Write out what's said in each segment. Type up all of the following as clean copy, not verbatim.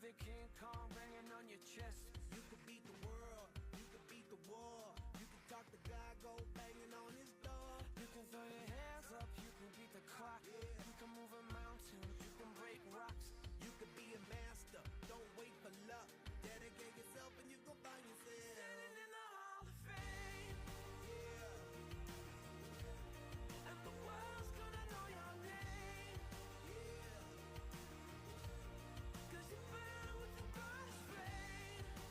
the King Kong banging on your chest. You could beat the world, you could beat the war. You can talk to God, go banging on his door. You can throw your hands up, you can beat the clock. You can move a mountain, you can break rocks. You could be a master, don't wait for luck. Dedicate yourself and you gon' find yourself standing in the Hall of Fame. Yeah. And the world's gonna know your name. Yeah. 'Cause you burn with the brightest flame.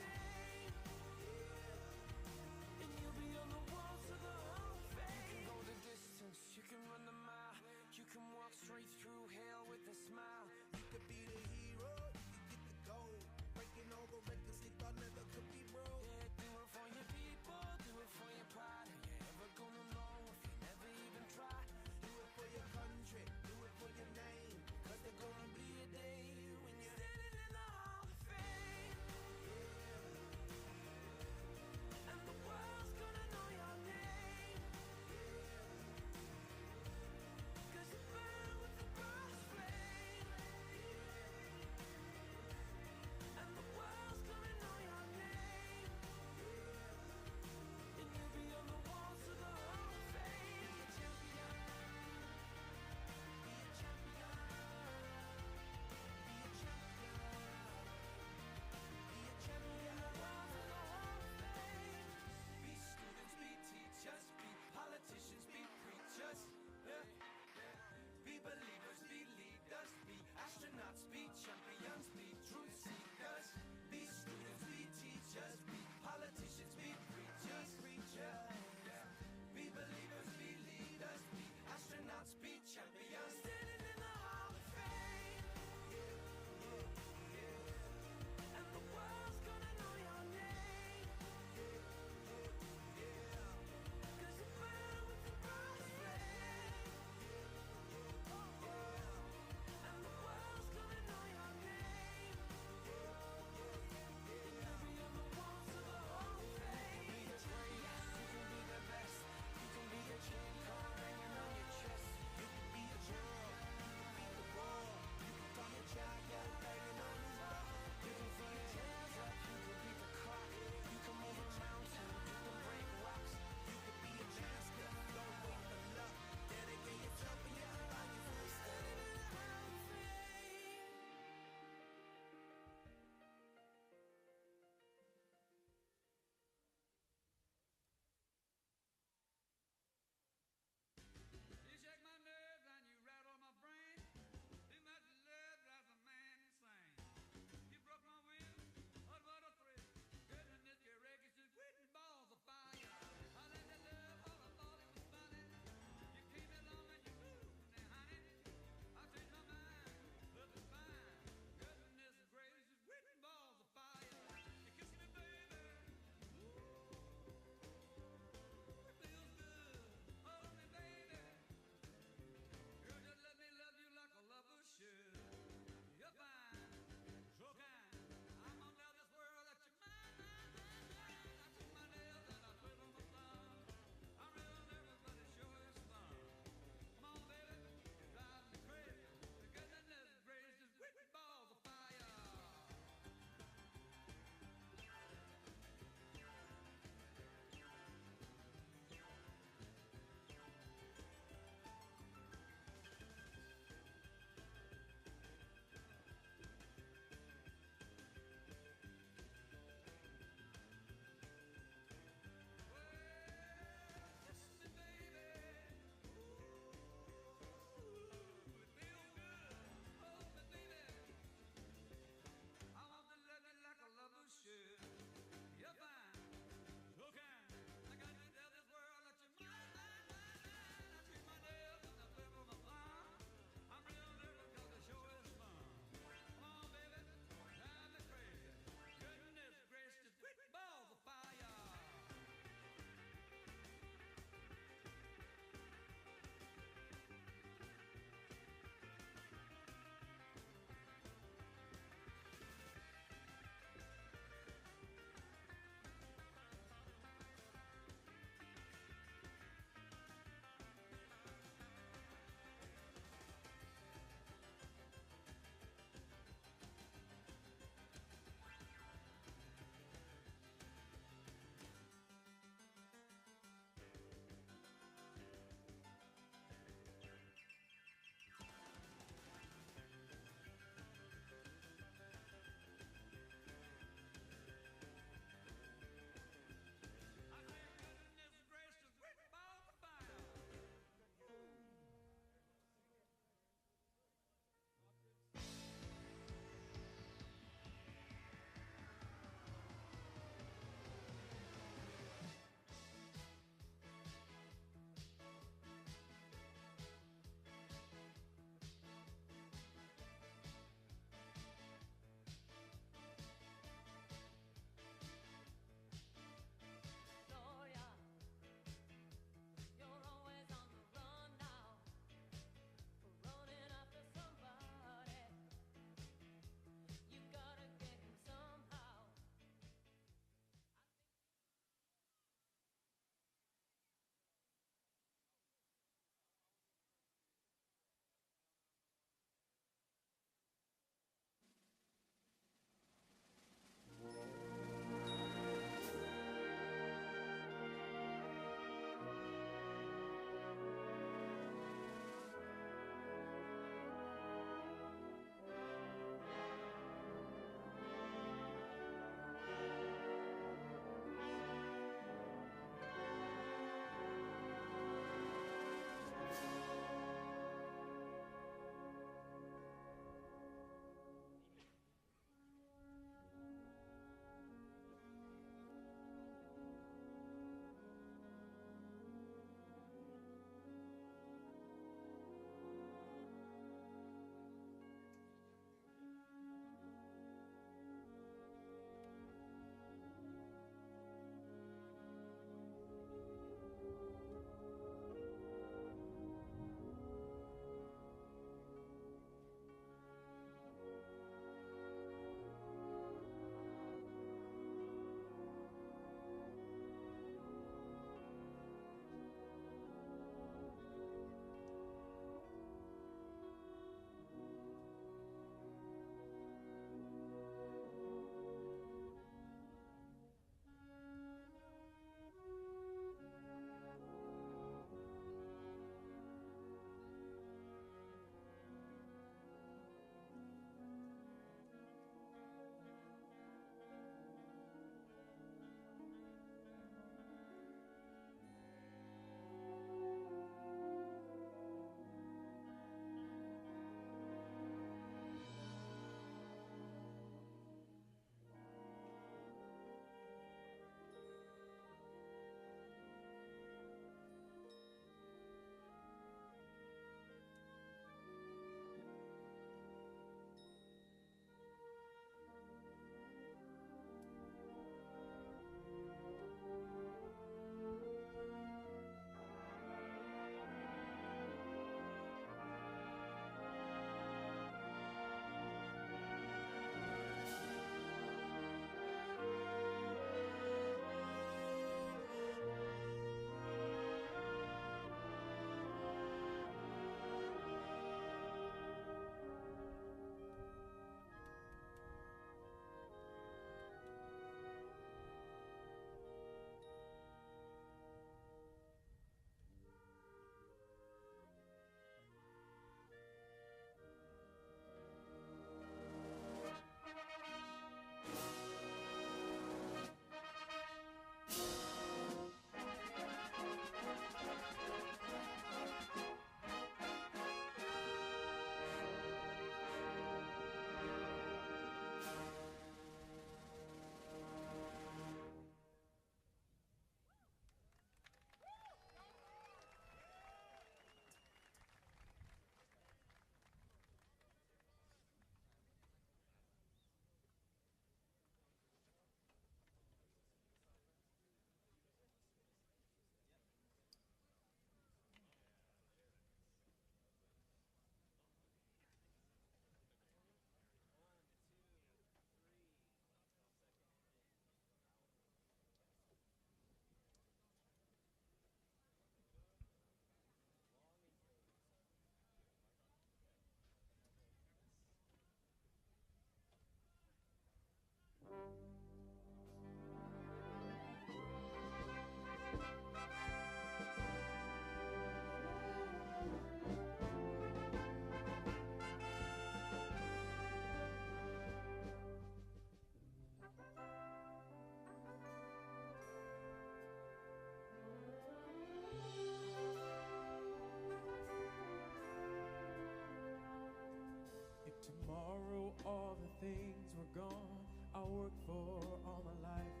gone. I worked for all my life,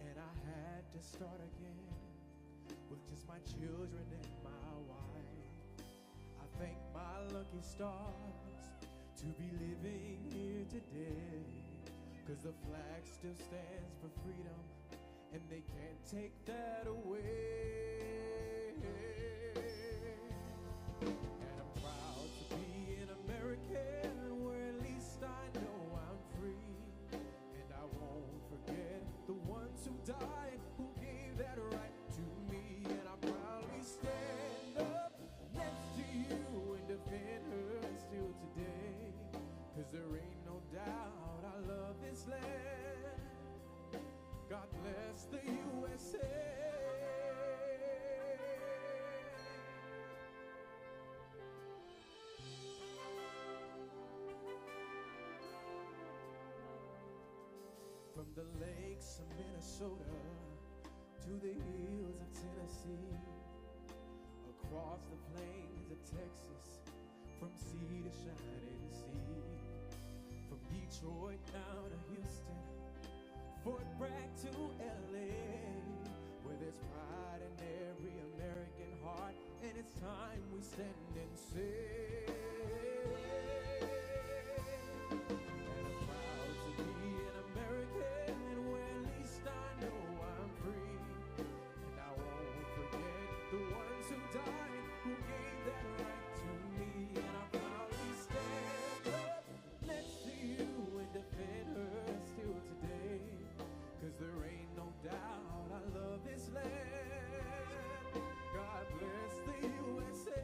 and I had to start again with just my children and my wife. I thank my lucky stars to be living here today, 'cause the flag still stands for freedom, and they can't take that away. And I'm proud to be an American, where at least I know I'm free. And I won't forget the ones who died, who gave that right to me. And I proudly stand up next to you and defend her still today, 'cause there ain't no doubt I love this land. God bless the USA. From the lakes of Minnesota to the hills of Tennessee, across the plains of Texas, from sea to shining sea, from Detroit down to Houston, Fort Bragg to LA, where there's pride in every American heart, and it's time we stand and say, and I'm proud to be an American, where at least I know I'm free. And I won't forget the ones who died, who gave that right to me. And I proudly stand up next to you and defend her still today, 'cause there ain't no doubt I love this land. God bless the USA.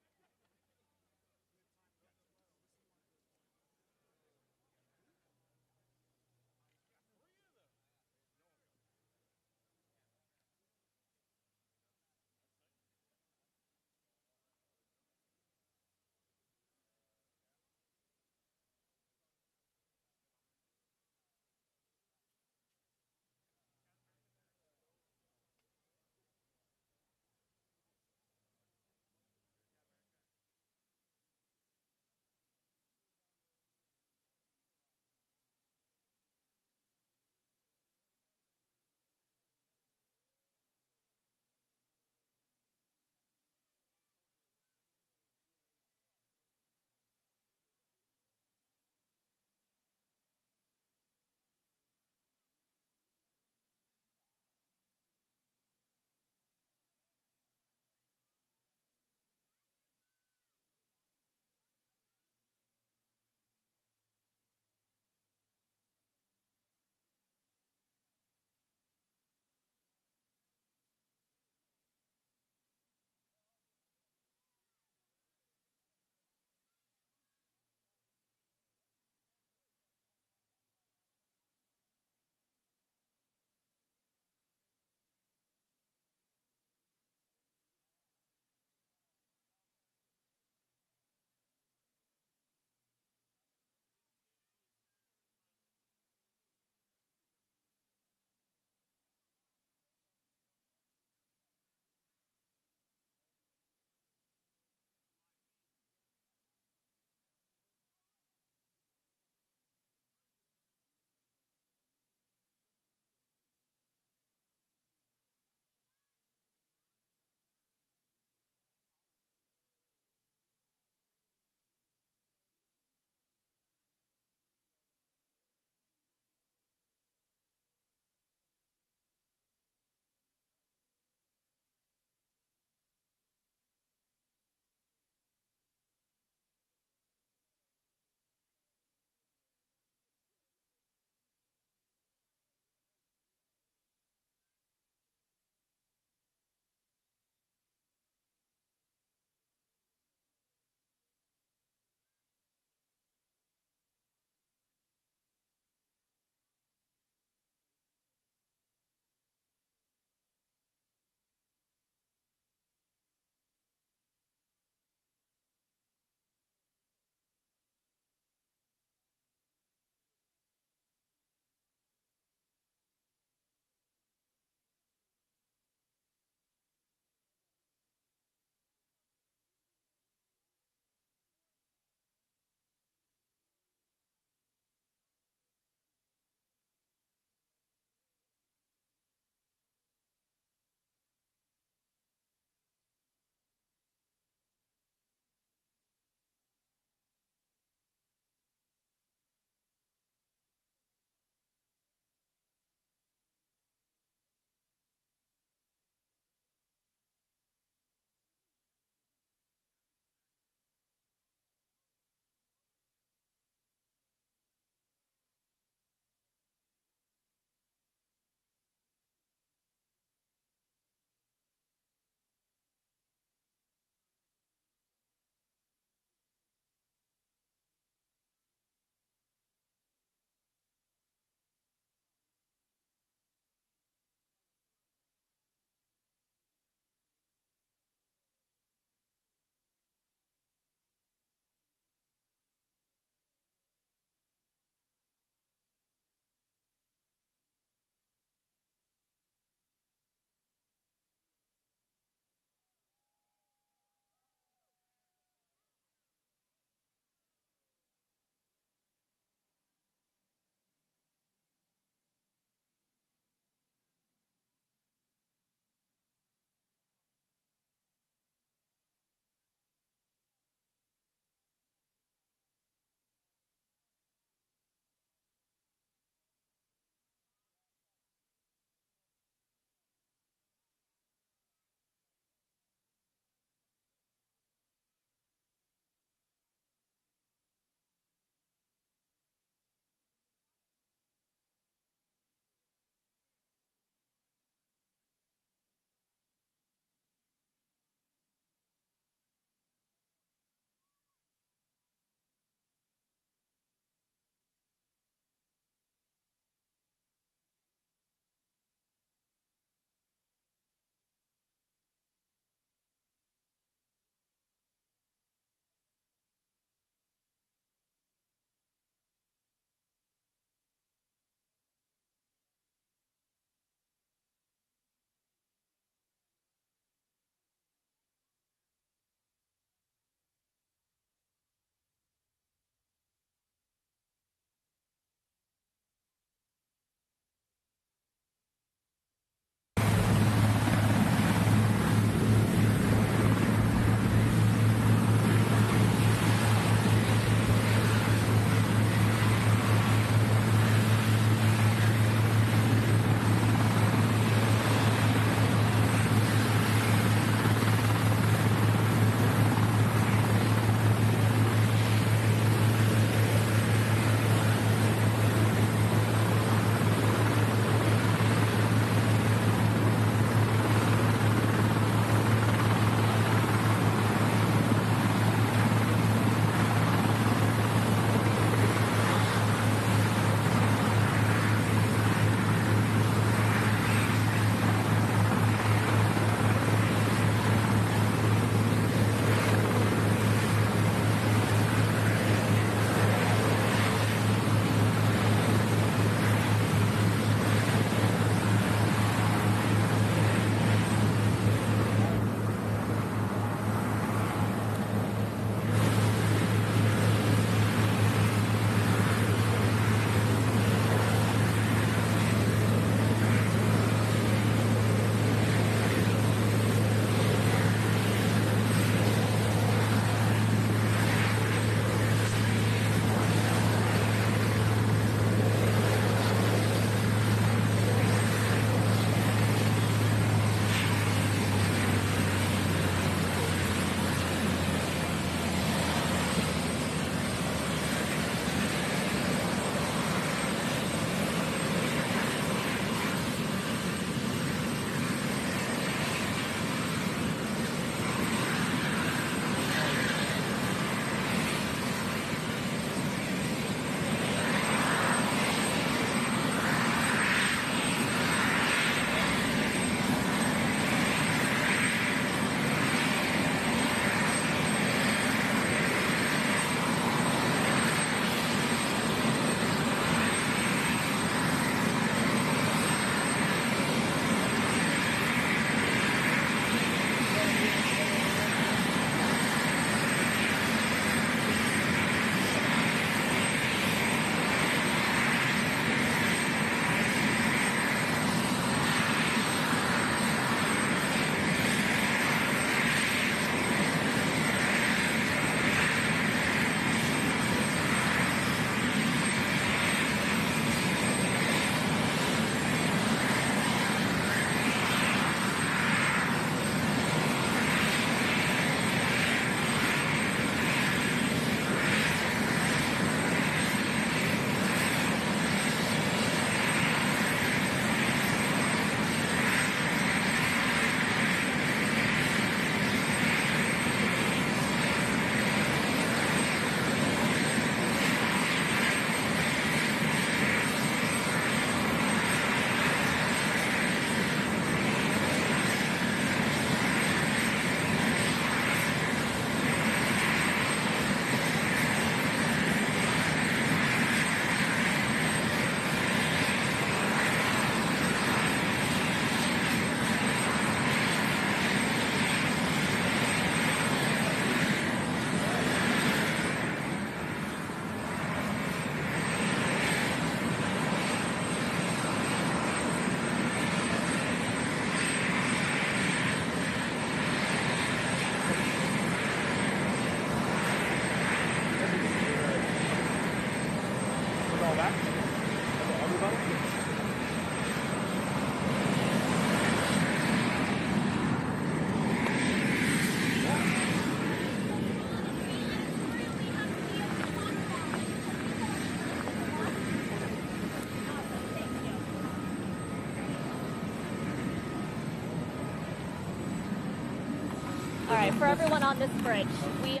sorry for everyone on this bridge. We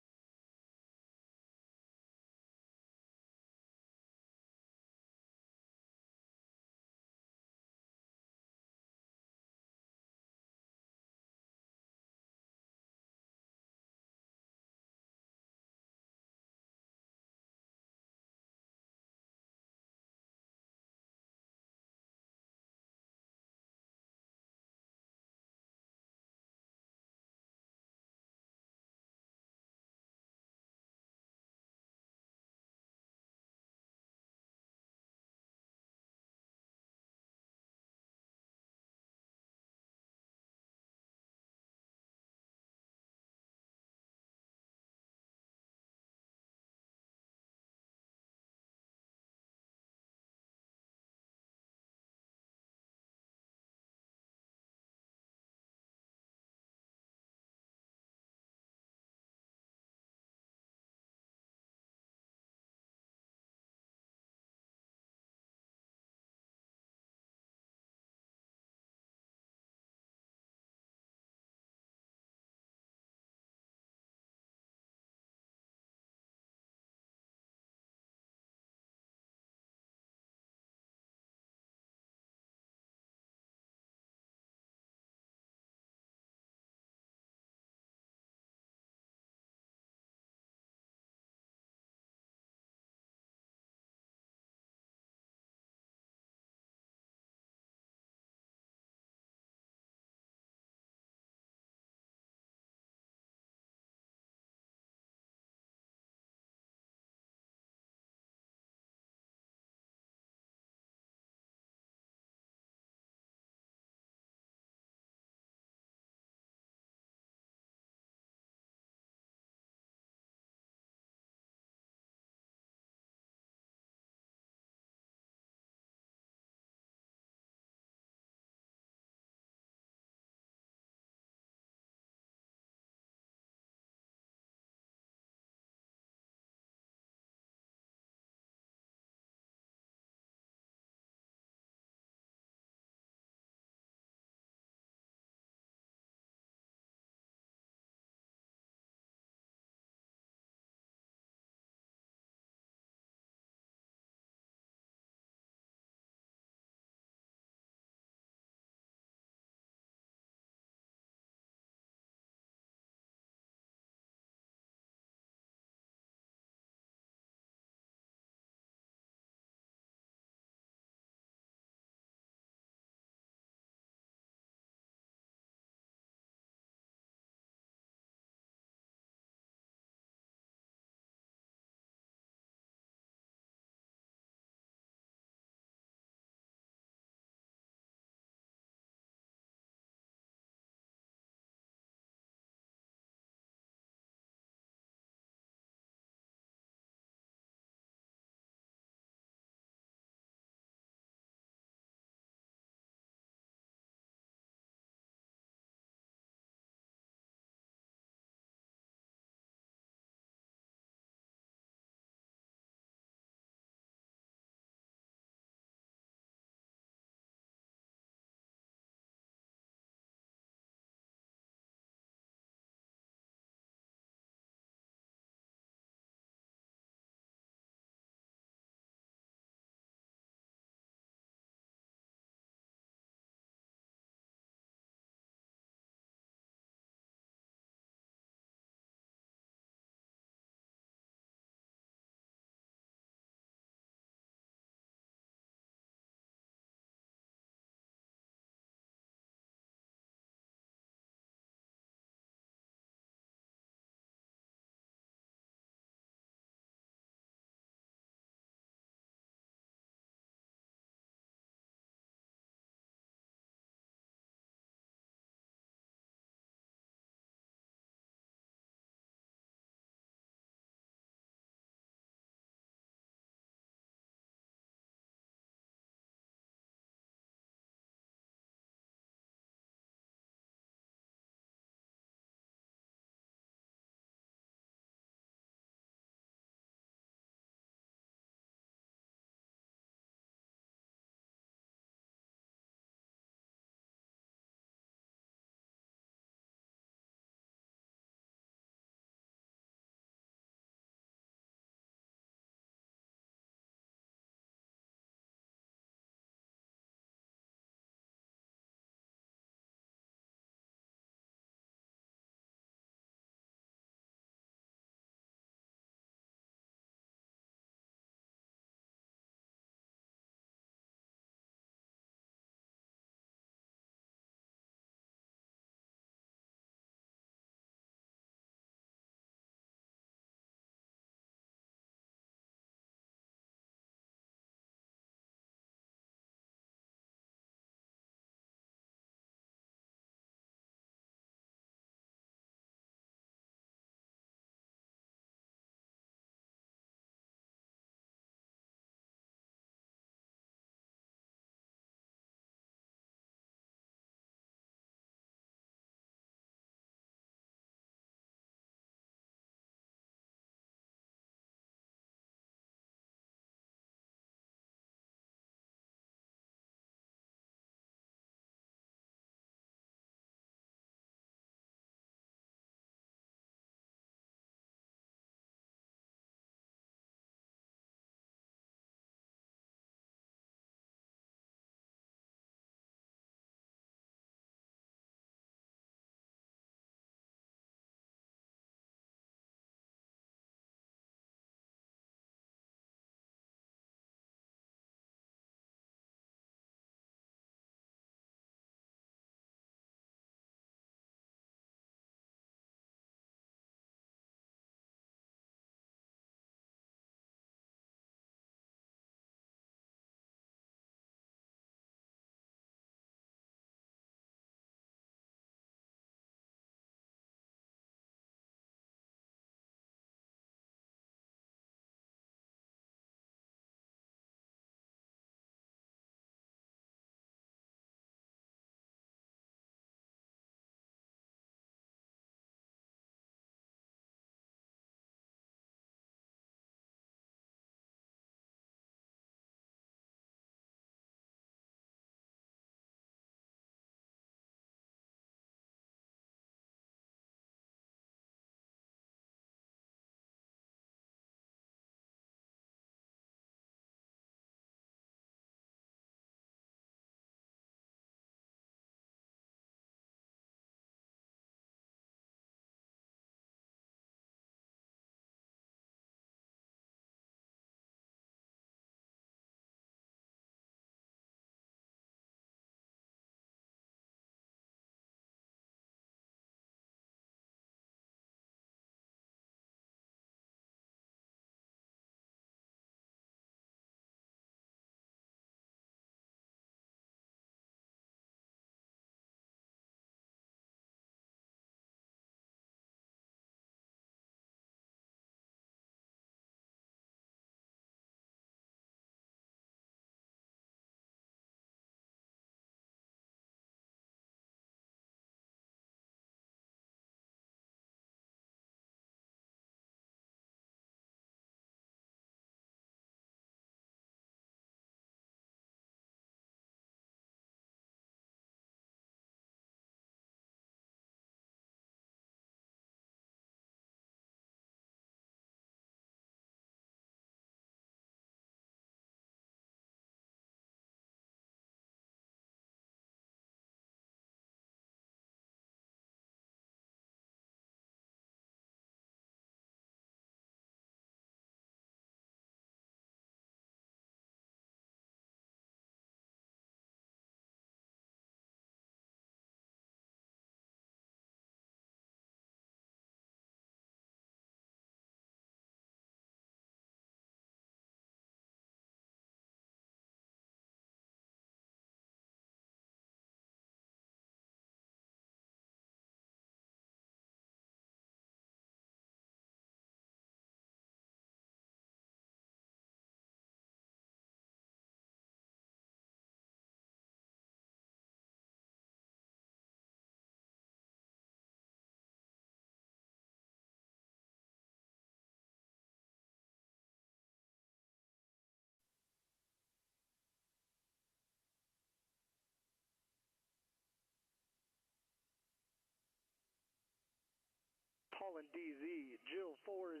Holland DZ, Jill 40,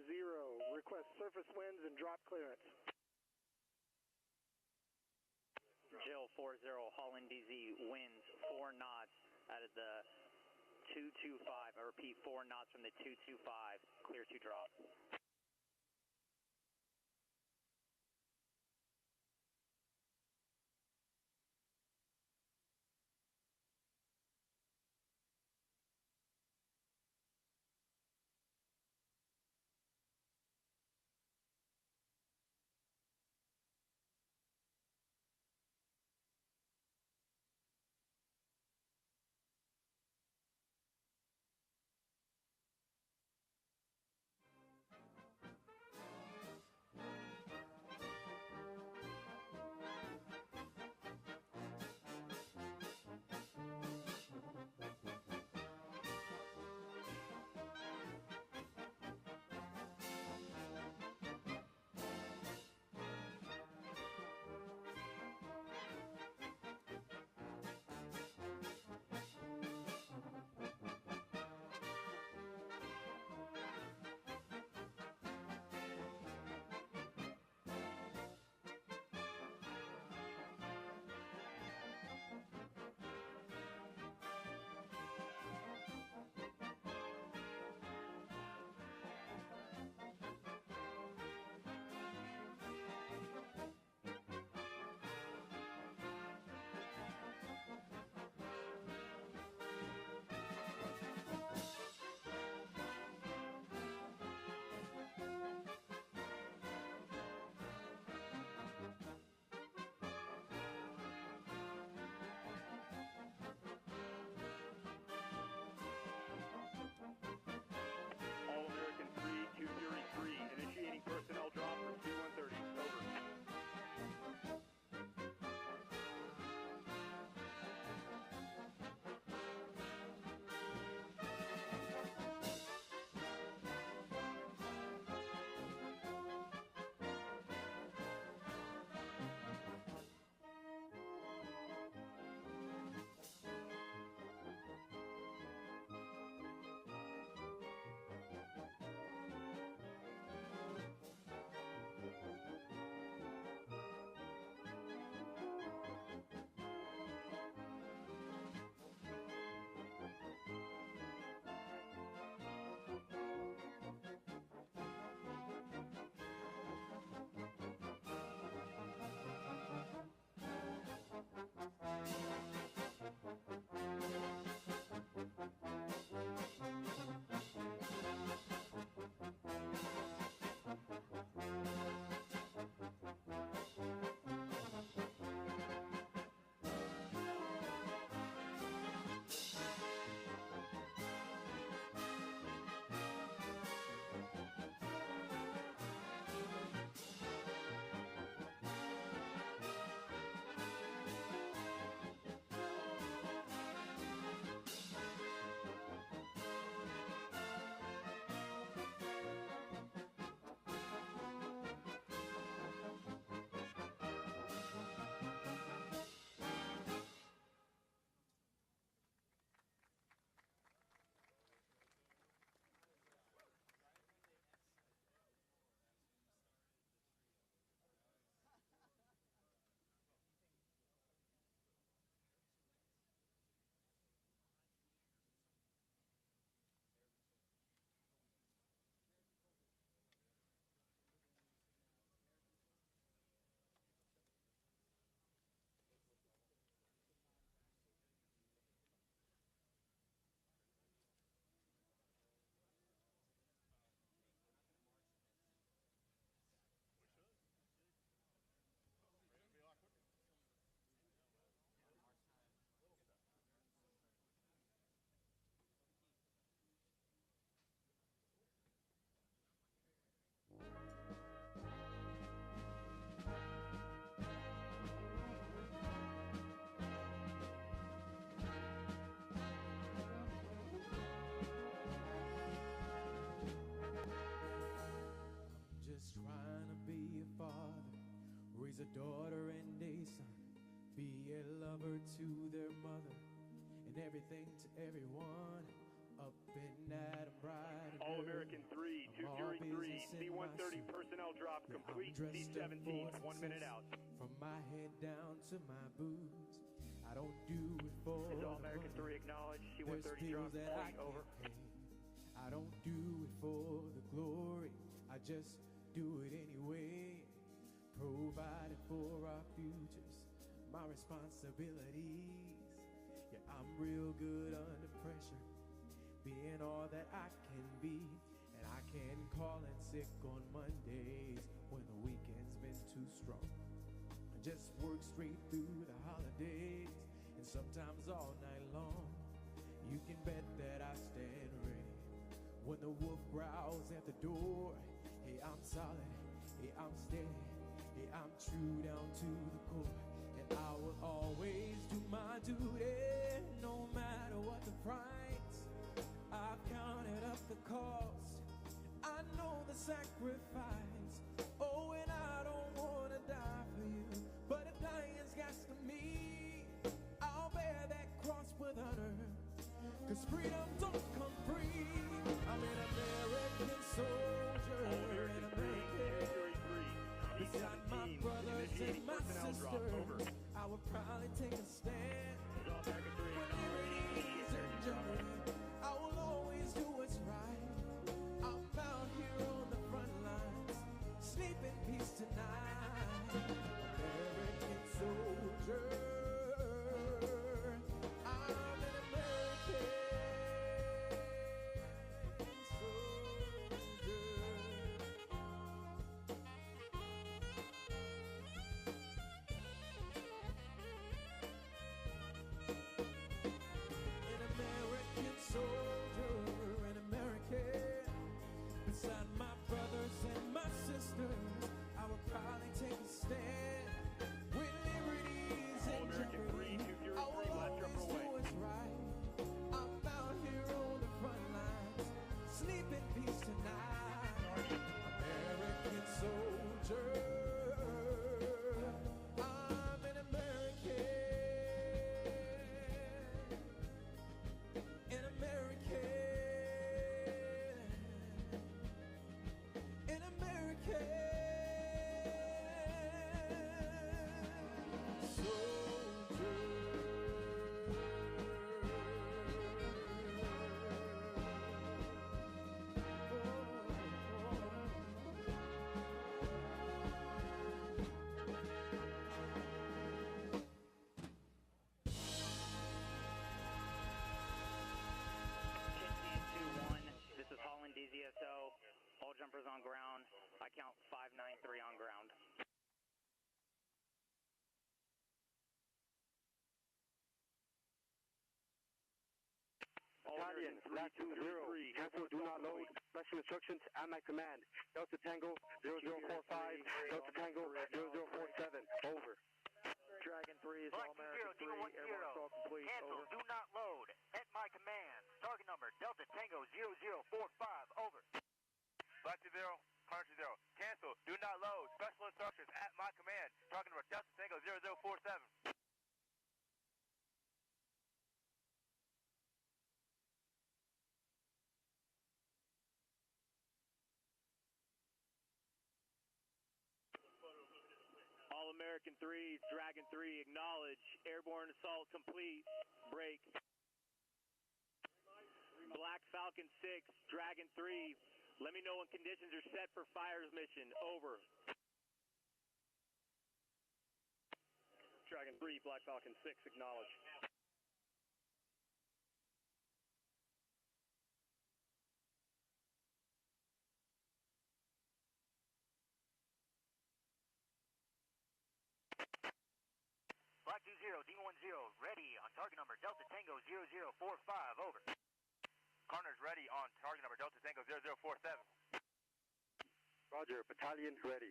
request surface winds and drop clearance. Jill 40, Holland DZ, winds 4 knots out of the 225. I repeat, 4 knots from the 225, clear to drop. a daughter and a son, be a lover to their mother, and everything to everyone. Up and at 'em right. All American 3, 233, C-130 personnel drop complete, C-17, 1 minute out. From my head down to my boots, I don't do it for Is the All American money. 3 acknowledged, There's C-130 bills drop that I complete, over. can't pay. I don't do it for the glory, I just do it anyway. Provided for our futures, my responsibilities. Yeah, I'm real good under pressure, being all that I can be. And I can call in sick on Mondays when the weekend's been too strong. I just work straight through the holidays and sometimes all night long. You can bet that I stand ready when the wolf growls at the door. Hey, I'm solid, hey, I'm steady, hey, I'm true down to the core. And I will always do my duty, no matter what the price. I've counted up the cost, I know the sacrifice. Oh, and I don't wanna die for you, but if dying's got to me, I'll bear that cross with honor. Cause freedom don't come free. I'm an American soldier, an American. Beside my brothers and my sisters, I would probably take a stand. When liberty's in jeopardy, I will always do what's right. I'm out here on the front lines, sleep in peace tonight. American soldier, I'm an American soldier. An American soldier, an American. Beside my brothers and my sisters, I would probably take a stand. When liberty's in jeopardy, I will always do what's right. I'm out here on the front lines, sleep in peace tonight. American soldier, I'm an American. An American, an American soldier. This is Holland DZSO. All jumpers on ground. I count 593 on ground. Battalion, Black 20, cancel, do not load. Special instructions at my command. Delta Tango 0045, Delta Tango 0047, over. Dragon 3 is All American 3, air marshal complete, Cancel, over. do not load. At my command. Target number Delta Tango 0045, over. Black 20, Hunter 20. Cancel, do not load. Special instructions at my command. Target number Delta Tango 0047. All American 3, Dragon 3, acknowledge. Airborne assault complete. Break. Black Falcon 6, Dragon 3. Let me know when conditions are set for fires mission. Over. Dragon 3, Black Falcon 6, acknowledge. Black 20, D10, ready on target number Delta Tango 0045, over. Carter's ready on target number Delta Tango 0047. Roger, battalion ready.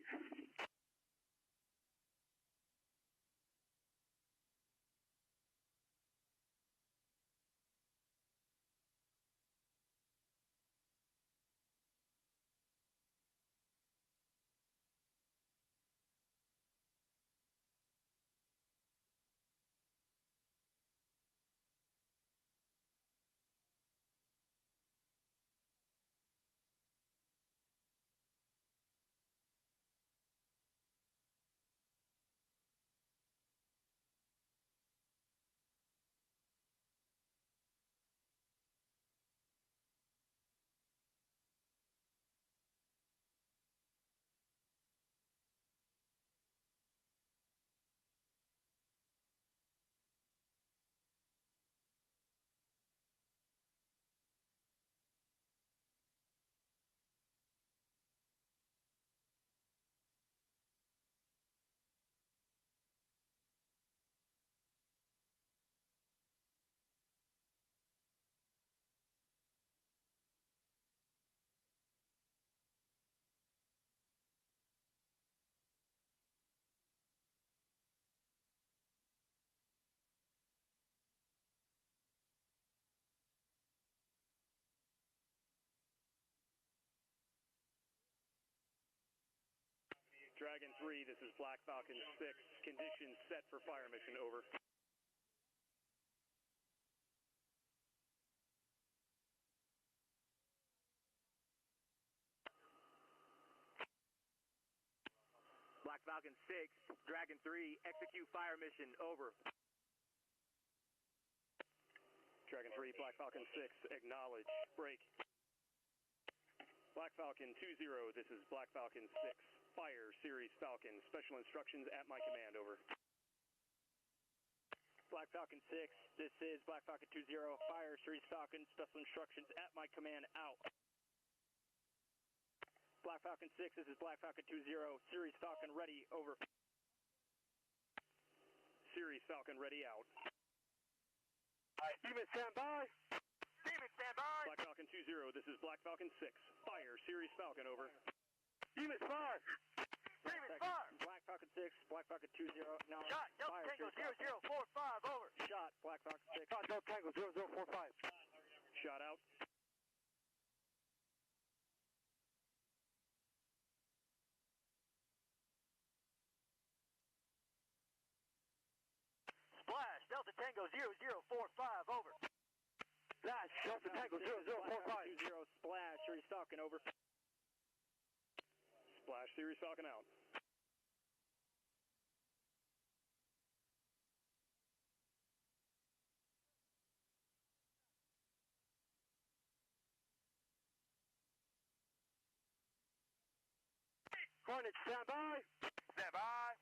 Dragon 3, this is Black Falcon 6. Conditions set for fire mission, over. Black Falcon 6, Dragon 3, execute fire mission, over. Dragon 3, Black Falcon 6, acknowledge, break. Black Falcon 2-0, this is Black Falcon 6, fire, Series Falcon, special instructions at my command, over. Black Falcon 6, this is Black Falcon 2-0, fire, Series Falcon, special instructions at my command, out. Black Falcon 6, this is Black Falcon 2-0, Series Falcon ready, over. Series Falcon ready, out. Demon, stand by. Demon, stand by. Black Falcon 2-0, this is Black Falcon 6, fire, Series Falcon, over. Demon, fire. Demon, fire. Black Falcon 6, Black Falcon 2-0, now Shot, Delta fire, Tango 0045, over. Shot, Black Falcon 6. Shot, Delta Tango 0045. Shot out. Splash, Delta Tango 0045, over. Splash, Delta Tango 0045. 2-0, splash, Series Falcon, over. Splash, Series Falcon out. Hornet, stand by. Stand by.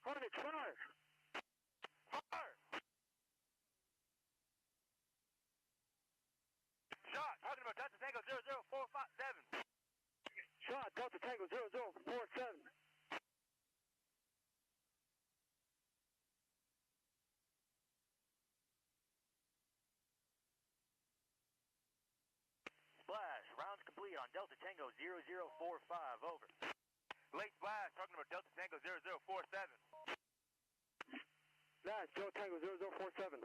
Hornet, fire. Fire. Shot, talking about Delta Tango 00457. Shot, Delta Tango 0047. Splash, rounds complete on Delta Tango 0045, over. Late splash, talking about Delta Tango 0047. Splash, Delta Tango 0047.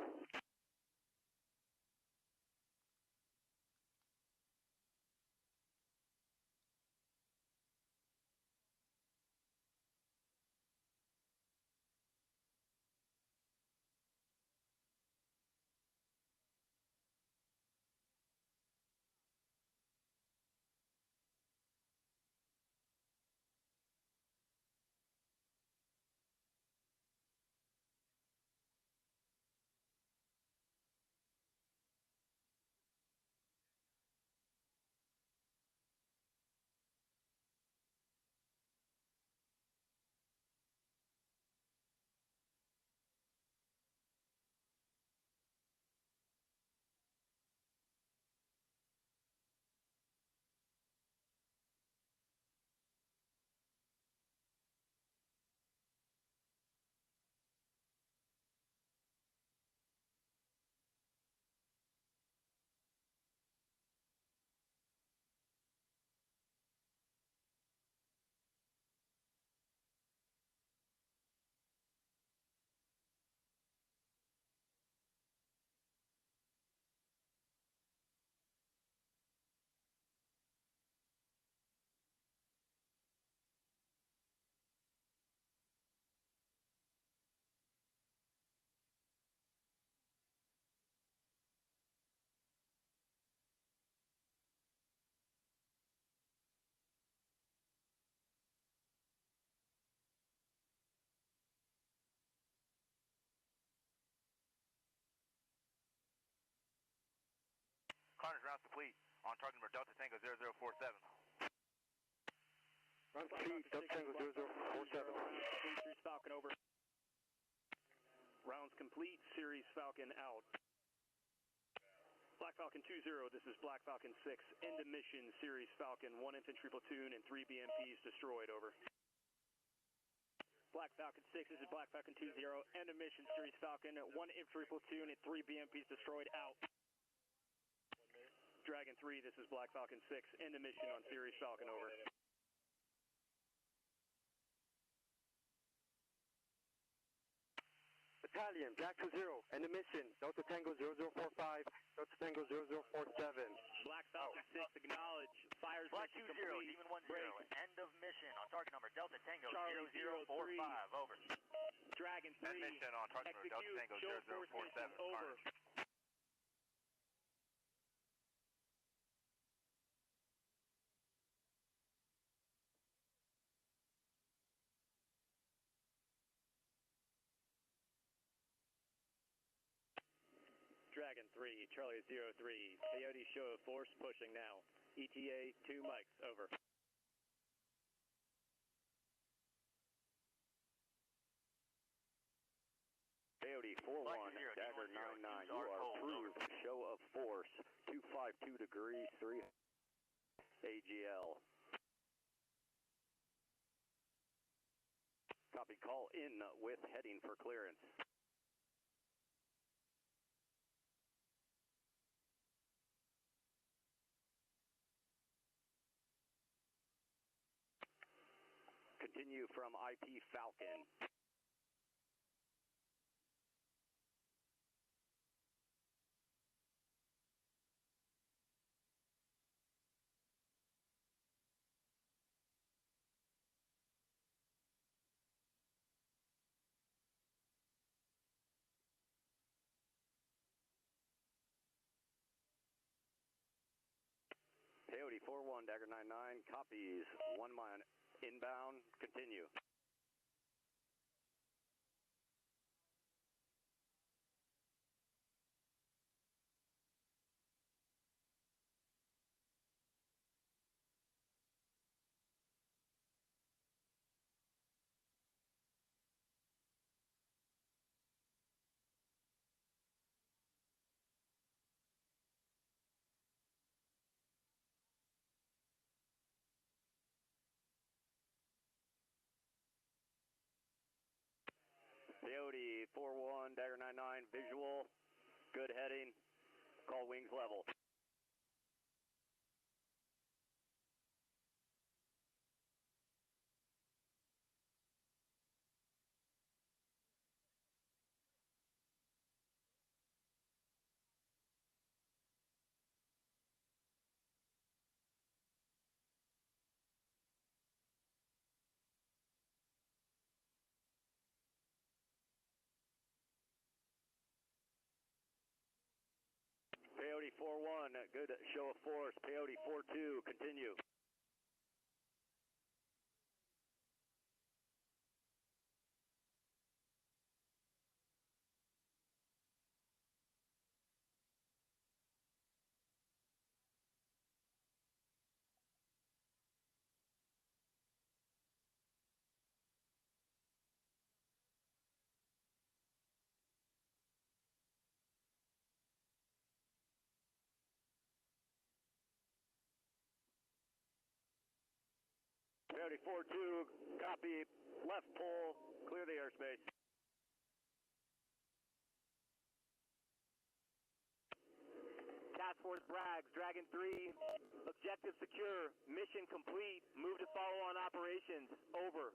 Carnage rounds complete on target number Delta Tango 0047. Round complete, Delta Tango 0047. Series Falcon, over. Rounds complete, Series Falcon out. Black Falcon 2-0, this is Black Falcon 6. End of mission, Series Falcon, 1 infantry platoon and 3 BMPs destroyed, over. Black Falcon 6, this is Black Falcon 2-0. End of mission, Series Falcon, 1 infantry platoon and 3 BMPs destroyed, out. Dragon 3, this is Black Falcon 6. End of mission on Series Falcon, over. Battalion, Jack 20, and the mission, Delta Tango 0045, Delta Tango 0047. Black Falcon 6, acknowledge. Fires Black mission 20, complete. Demon 10, end of mission on target number Delta Tango Charlie 0045, over. Dragon 3, End mission on target number Delta execute, Tango show force 0047, mission, over. Carnage. Dragon 3, Charlie 03, Coyote show of force pushing now. ETA 2 mics, over. Coyote 41, Dagger 99, you are approved. Show of force, 252 degrees, 3 AGL. Copy, call in with heading for clearance. Continue from IP Falcon. Coyote 41, Dagger 99, copies. 1 mile inbound, continue. Coyote 41, Dagger 99, visual, good heading, call wings level. Coyote 41, good show of force. Coyote 42, continue. Coyote 42, copy, left pole, clear the airspace. Task Force Bragg, Dragon 3, objective secure, mission complete, move to follow on operations, over.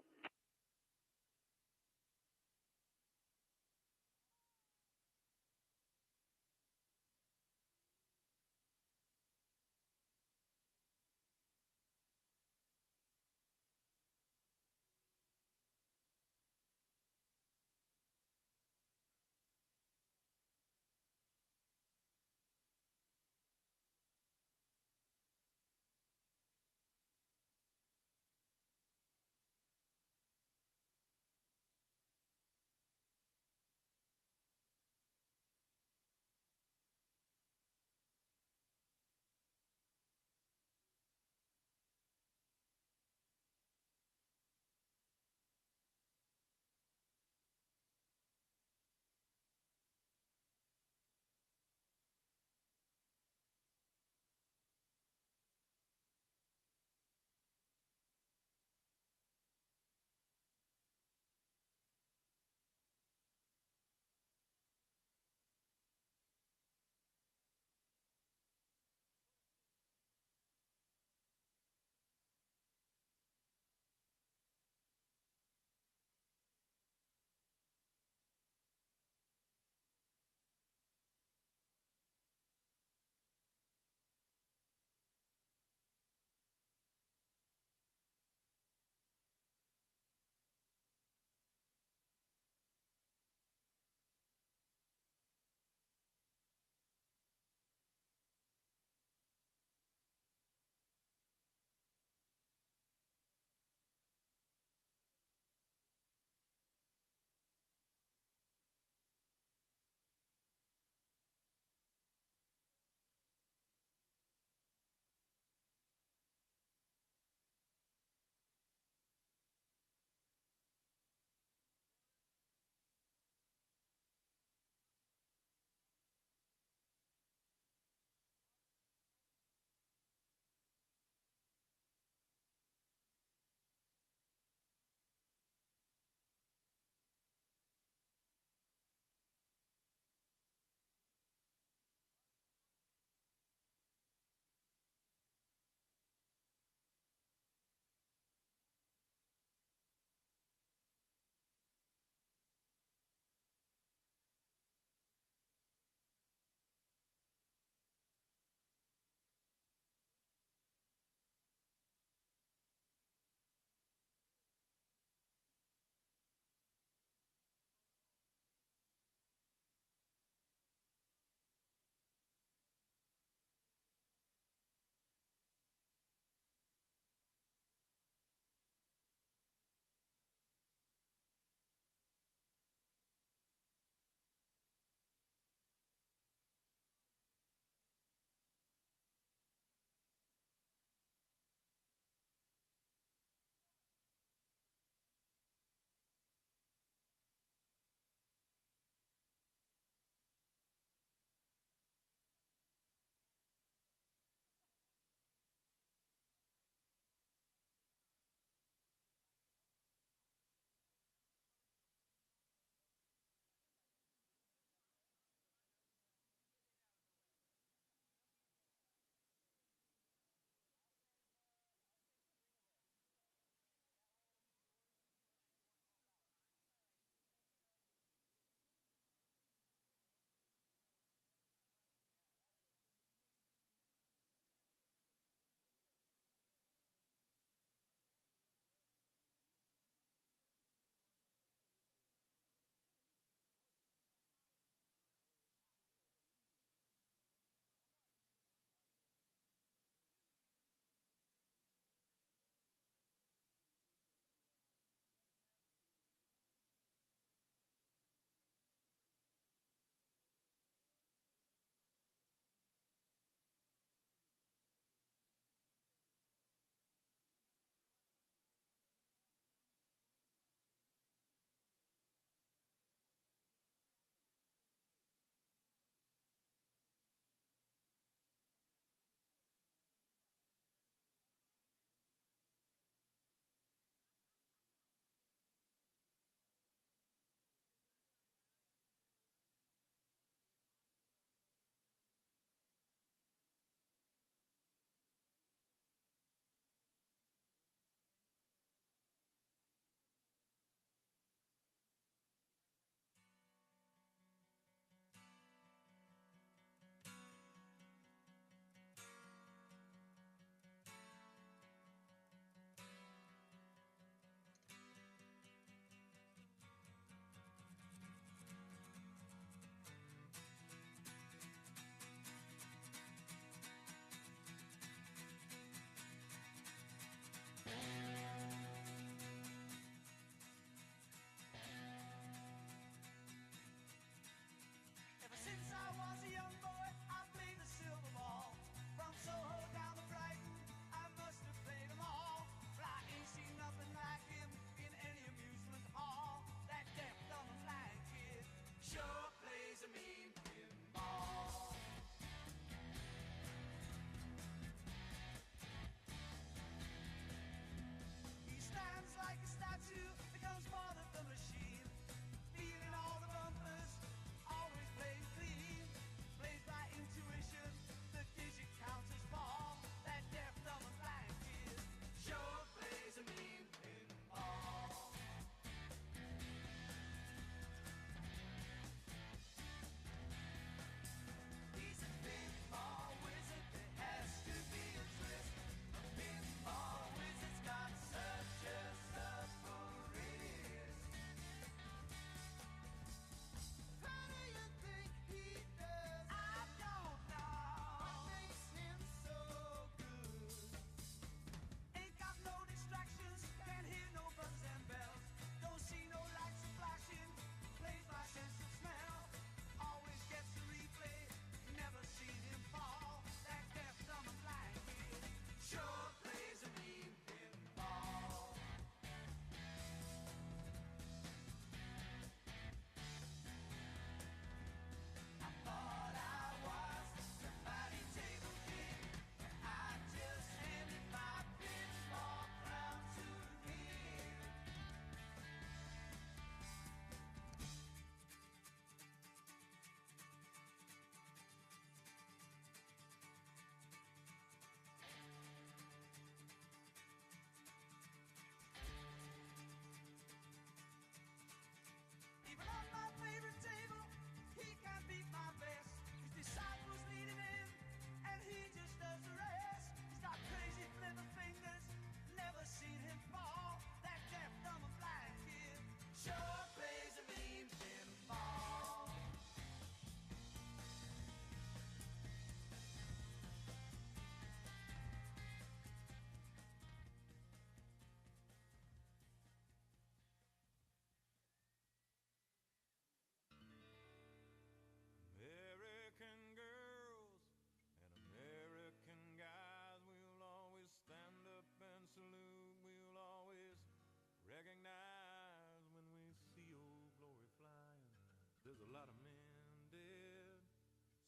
There's a lot of men dead,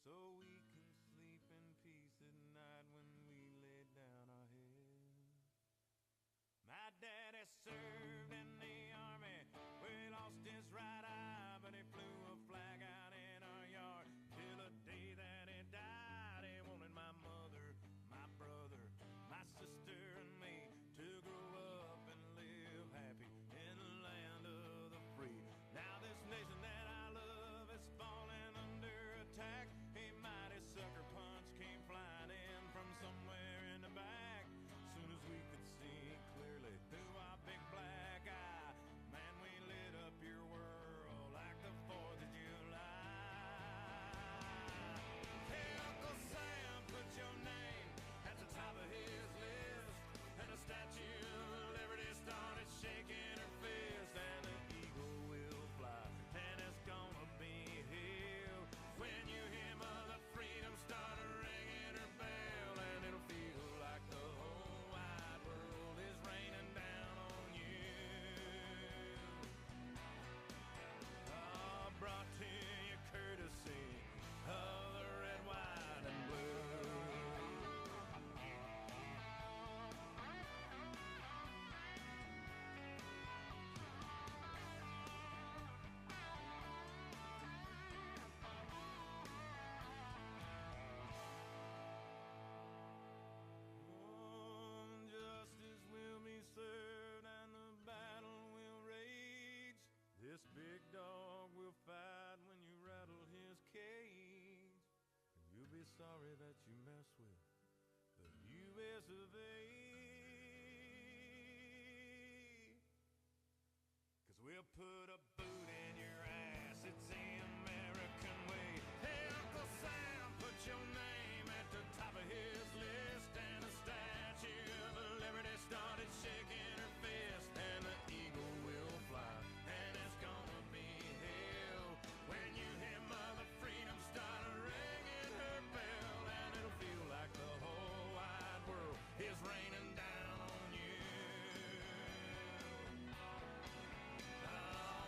so we can sleep in peace at night when we lay down our head. My daddy served in the army, where he lost his right eye, but he flew a flag out in our yard till the day that he died. He wanted my mother, my brother, my sister, and me to grow up and live happy in the land of the free. Now this nation that I love is falling under attack. A mighty sucker punch came flying in from somewhere in the back. Soon as we could see clearly through our big black eye, man, we lit up your world like the 4th of July. Hey, Uncle Sam, put your name at the top of his list, and the Statue of Liberty started shaking her fist, and the eagle will fly, and it's gonna be hell when you hear Mother Freedom start ringing her bell, and it'll feel like the whole wide world is raining down on you. Brought to you courtesy of the red, white, and blue. Justice will be served and the battle will rage. This big dog will fight when you rattle his cage. And you'll be sorry that you mess with the U.S. of A. 'Cause we'll put a boot in your ass, it's the American way. Hey, Uncle Sam, put your name at the top of his list, and the Statue of Liberty started shaking her fist, and the eagle will fly, and it's gonna be hell when you hear Mother Freedom start ringing her bell, and it'll feel like the whole wide world is raining down on you. Oh,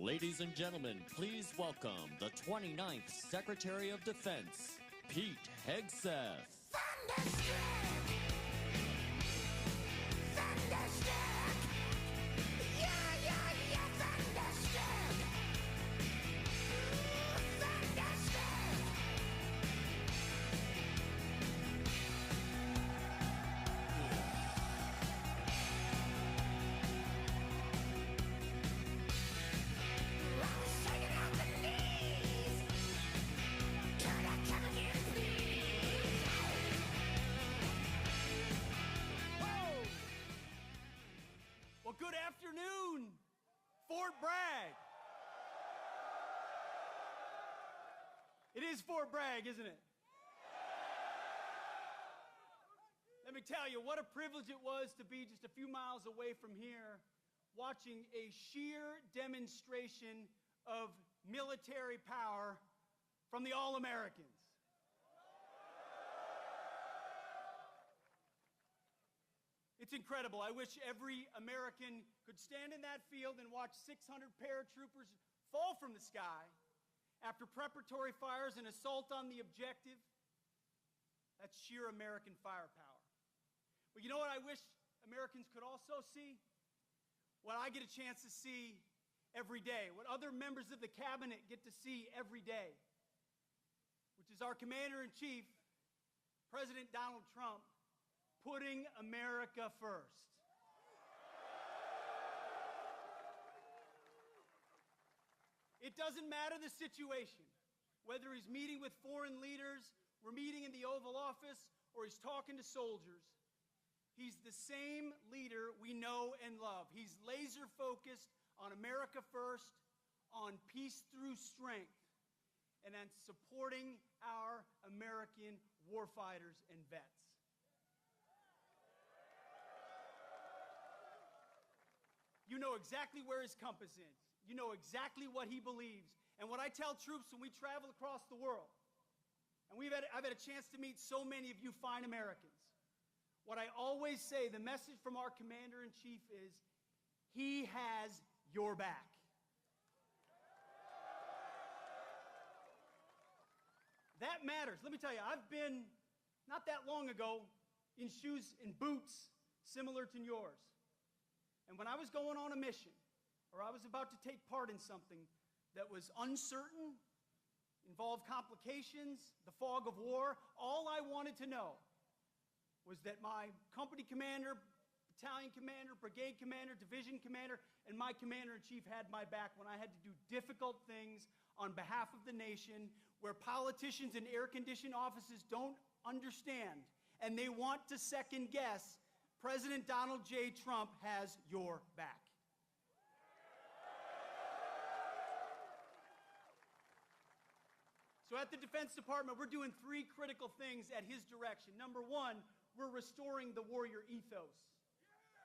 Ladies and gentlemen, please welcome the 29th Secretary of Defense, Pete Hegseth. Well, good afternoon, Fort Bragg. It is Fort Bragg, isn't it? Let me tell you, what a privilege it was to be just a few miles away from here, watching a sheer demonstration of military power from the All-Americans. It's incredible. I wish every American could stand in that field and watch 600 paratroopers fall from the sky after preparatory fires and assault on the objective. That's sheer American firepower. But you know what I wish Americans could also see? What I get a chance to see every day, what other members of the cabinet get to see every day, which is our Commander-in-Chief, President Donald Trump, putting America first. It doesn't matter the situation, whether he's meeting with foreign leaders, we're meeting in the Oval Office, or he's talking to soldiers. He's the same leader we know and love. He's laser focused on America first, on peace through strength, and on supporting our American warfighters and vets. You know exactly where his compass is. You know exactly what he believes. And what I tell troops when we travel across the world, and I've had a chance to meet so many of you fine Americans, what I always say, the message from our Commander-in-Chief is, he has your back. That matters. Let me tell you, I've been, not that long ago, in shoes and boots similar to yours. And when I was going on a mission, or I was about to take part in something that was uncertain, involved complications, the fog of war, all I wanted to know was that my company commander, battalion commander, brigade commander, division commander, and my commander-in-chief had my back when I had to do difficult things on behalf of the nation, where politicians in air-conditioned offices don't understand, and they want to second-guess. President Donald J. Trump has your back. So at the Defense Department, we're doing three critical things at his direction. Number one, we're restoring the warrior ethos.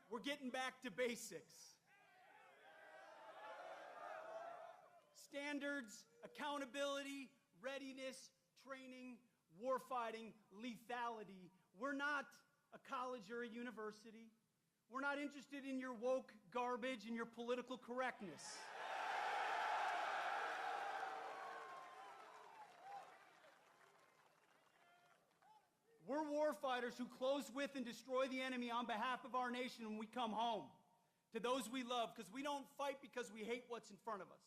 We're getting back to basics. Standards, accountability, readiness, training, warfighting, lethality. We're not a college or a university. We're not interested in your woke garbage and your political correctness. We're warfighters who close with and destroy the enemy on behalf of our nation when we come home to those we love, because we don't fight because we hate what's in front of us.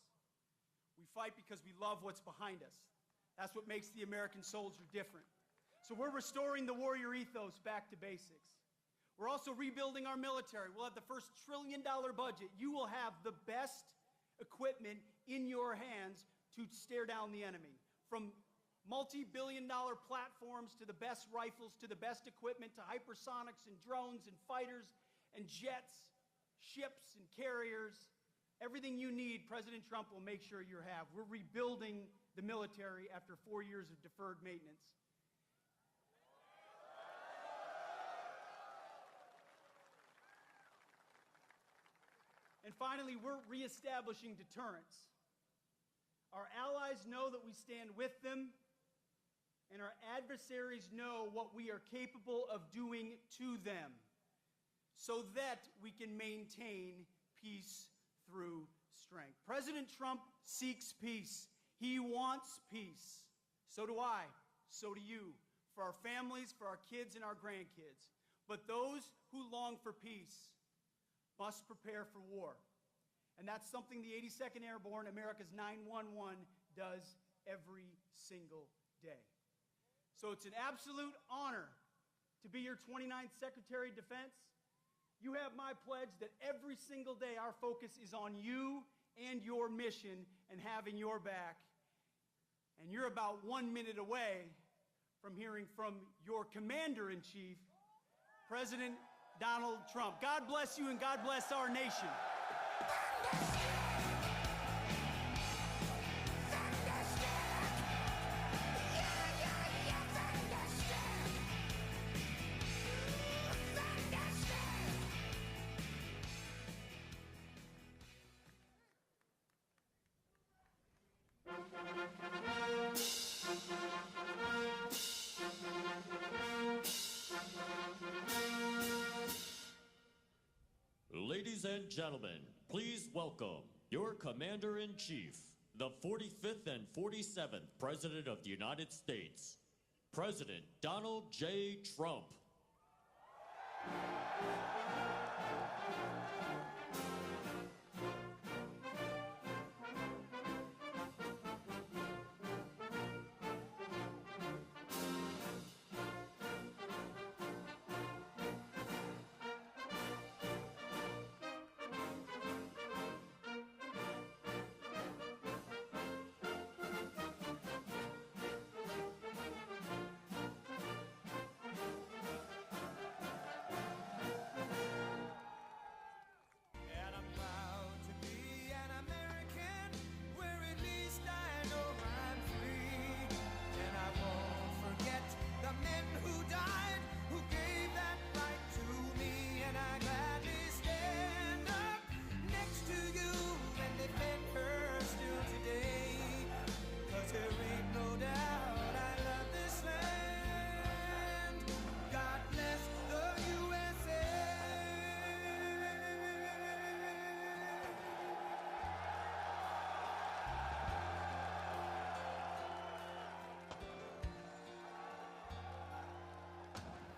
We fight because we love what's behind us. That's what makes the American soldier different. So we're restoring the warrior ethos back to basics. We're also rebuilding our military. We'll have the first $1 trillion budget. You will have the best equipment in your hands to stare down the enemy. From multi-billion-dollar platforms to the best rifles, to the best equipment, to hypersonics and drones and fighters and jets, ships and carriers. Everything you need, President Trump will make sure you have. We're rebuilding the military after 4 years of deferred maintenance. And finally, we're reestablishing deterrence. Our allies know that we stand with them, and our adversaries know what we are capable of doing to them, so that we can maintain peace through strength. President Trump seeks peace. He wants peace. So do I. So do you. For our families, for our kids and our grandkids. But those who long for peace must prepare for war. And that's something the 82nd Airborne, America's 911, does every single day. So it's an absolute honor to be your 29th Secretary of Defense. You have my pledge that every single day our focus is on you and your mission and having your back. And you're about 1 minute away from hearing from your Commander-in-Chief, President Donald Trump. God bless you and God bless our nation. Ladies and gentlemen, please welcome your Commander-in-Chief, the 45th and 47th President of the United States, President Donald J. Trump.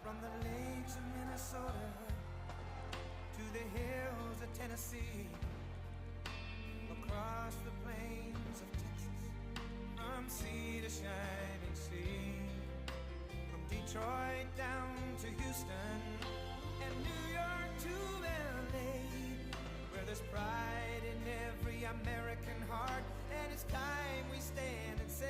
From the lakes of Minnesota to the hills of Tennessee, across the plains of Texas, from sea to shining sea, from Detroit down to Houston and New York to LA, where there's pride in every American heart, and it's time we stand and say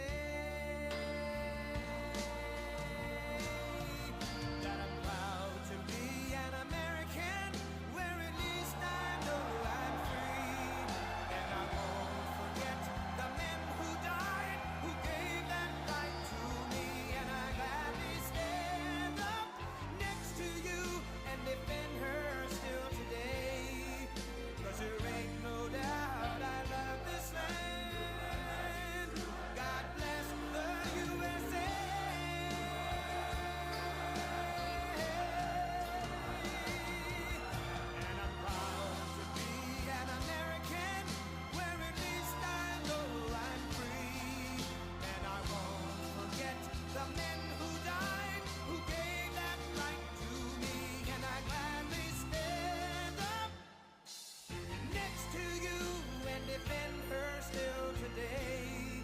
that I'm proud to be an American, where at least I know I'm free. And I won't forget the men who died, who gave that right to me. And I gladly stand up next to you and defend her still today. 'Cause there ain't no doubt I love this land. God bless the USA. And I'm proud to be an American, where at least I know I'm free. And I won't forget the men who died, who gave that right to me. And I gladly stand up next to you and defend her still today.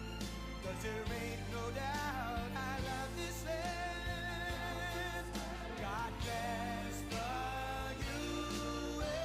'Cause there ain't no doubt I love this land. God bless the USA.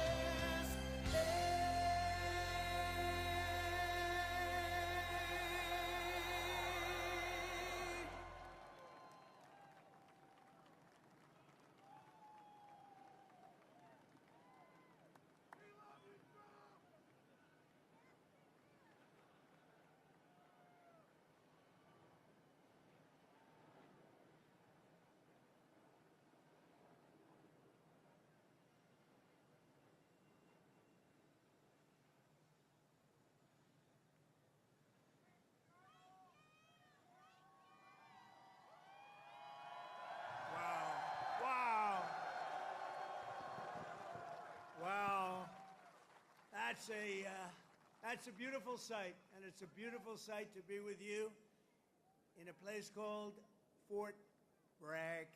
Wow. That's a beautiful sight, and it's a beautiful sight to be with you in a place called Fort Bragg.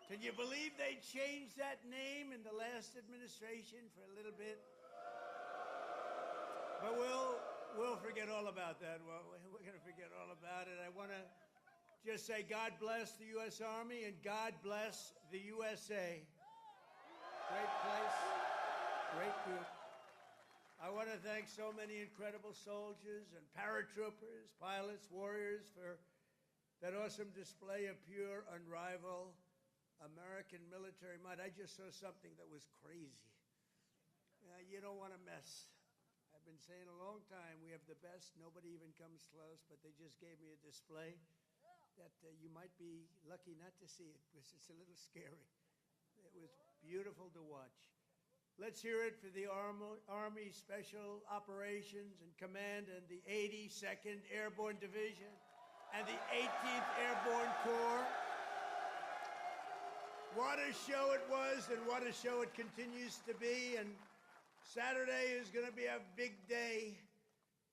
Can you believe they changed that name in the last administration for a little bit? But we'll forget all about that. Well, we're going to forget all about it. I want to just say God bless the U.S. Army and God bless the USA. Great place, great group. I want to thank so many incredible soldiers and paratroopers, pilots, warriors for that awesome display of pure, unrivaled American military might. I just saw something that was crazy. You don't want to mess. I've been saying a long time, we have the best. Nobody even comes close, but they just gave me a display that you might be lucky not to see it because it's a little scary. It was beautiful to watch. Let's hear it for the Army Special Operations and Command and the 82nd Airborne Division and the 18th Airborne Corps. What a show it was and what a show it continues to be. And Saturday is going to be a big day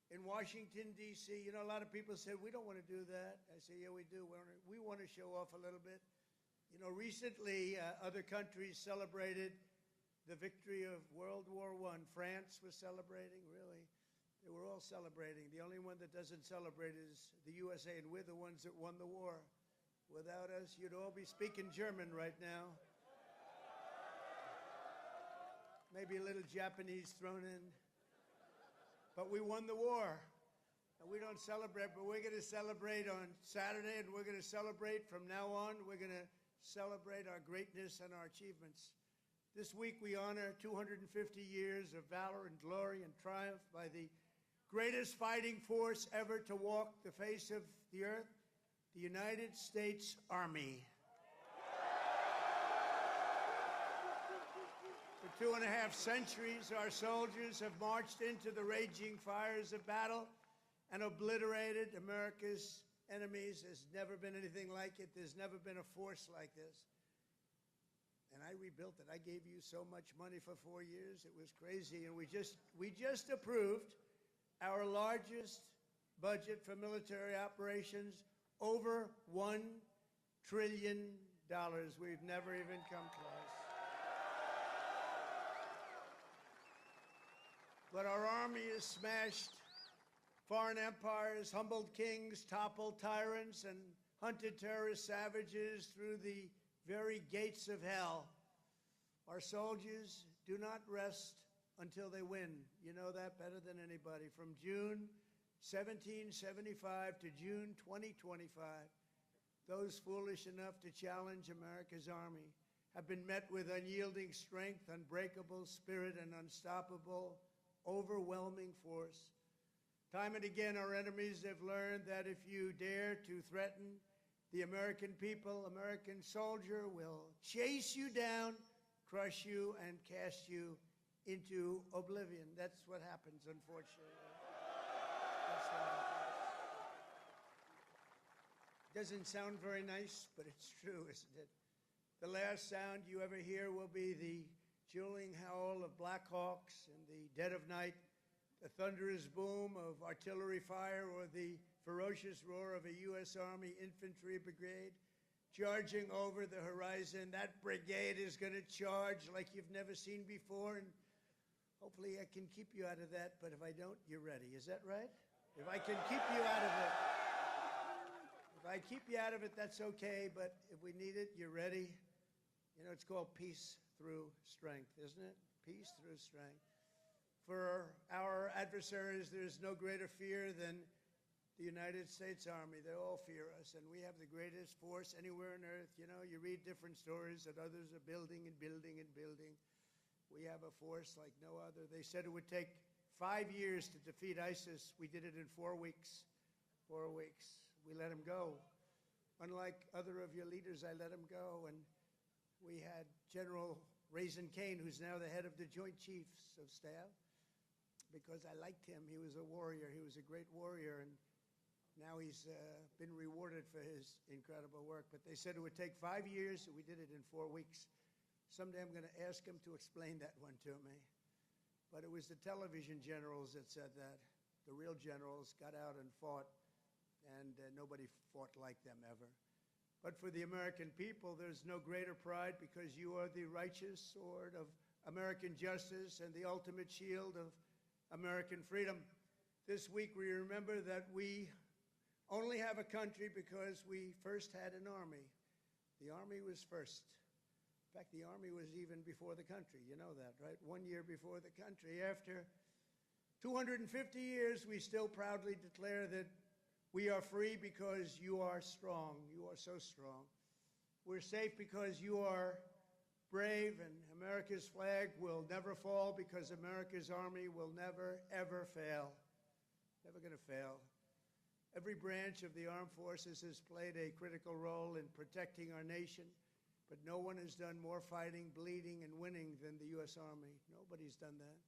in Washington, D.C. You know, a lot of people said, we don't want to do that. I say, yeah, we do. We want to show off a little bit. You know, recently other countries celebrated the victory of World War I. France was celebrating, really. They were all celebrating. The only one that doesn't celebrate is the USA, and we're the ones that won the war. Without us, you'd all be speaking German right now. Maybe a little Japanese thrown in. But we won the war. And we don't celebrate, but we're going to celebrate on Saturday, and we're going to celebrate from now on. We're going to celebrate our greatness and our achievements. This week we honor 250 years of valor and glory and triumph by the greatest fighting force ever to walk the face of the earth, the United States Army. For 2.5 centuries, our soldiers have marched into the raging fires of battle and obliterated America's enemies. There's never been anything like it. There's never been a force like this. And I rebuilt it. I gave you so much money for 4 years. It was crazy. And we just approved our largest budget for military operations, over $1 trillion. We've never even come close. But our army has smashed foreign empires, humbled kings, toppled tyrants, and hunted terrorist savages through the very gates of hell. Our soldiers do not rest until they win. You know that better than anybody. From June 1775 to June 2025, those foolish enough to challenge America's army have been met with unyielding strength, unbreakable spirit, and unstoppable, overwhelming force. Time and again, our enemies have learned that if you dare to threaten the American people, American soldier will chase you down, crush you, and cast you into oblivion. That's what happens, unfortunately. That's what happens. Doesn't sound very nice, but it's true, isn't it? The last sound you ever hear will be the dueling howl of Black Hawks in the dead of night, the thunderous boom of artillery fire, or the ferocious roar of a U.S. Army infantry brigade charging over the horizon. That brigade is going to charge like you've never seen before, and hopefully I can keep you out of that, but if I don't, you're ready. Is that right? If I can keep you out of it. If I keep you out of it, that's okay, but if we need it, you're ready. You know, it's called peace through strength, isn't it? Peace through strength. For our adversaries, there's no greater fear than the United States Army. They all fear us, and we have the greatest force anywhere on earth. You know, you read different stories that others are building and building and building. We have a force like no other. They said it would take 5 years to defeat ISIS. We did it in 4 weeks. 4 weeks. We let him go. Unlike other of your leaders, I let him go. And we had General Raisin Kane, who's now the head of the Joint Chiefs of Staff, because I liked him. He was a warrior. He was a great warrior. And now he's been rewarded for his incredible work. But they said it would take 5 years. We did it in 4 weeks. Someday I'm going to ask him to explain that one to me. But it was the television generals that said that. The real generals got out and fought, and nobody fought like them ever. But for the American people, there's no greater pride because you are the righteous sword of American justice and the ultimate shield of American freedom. This week we remember that we only have a country because we first had an army. The army was first. In fact, the army was even before the country. You know that, right? 1 year before the country. After 250 years, we still proudly declare that we are free because you are strong. You are so strong. We're safe because you are brave, and America's flag will never fall because America's army will never, ever fail. Never going to fail. Every branch of the armed forces has played a critical role in protecting our nation. But no one has done more fighting, bleeding, and winning than the U.S. Army. Nobody's done that.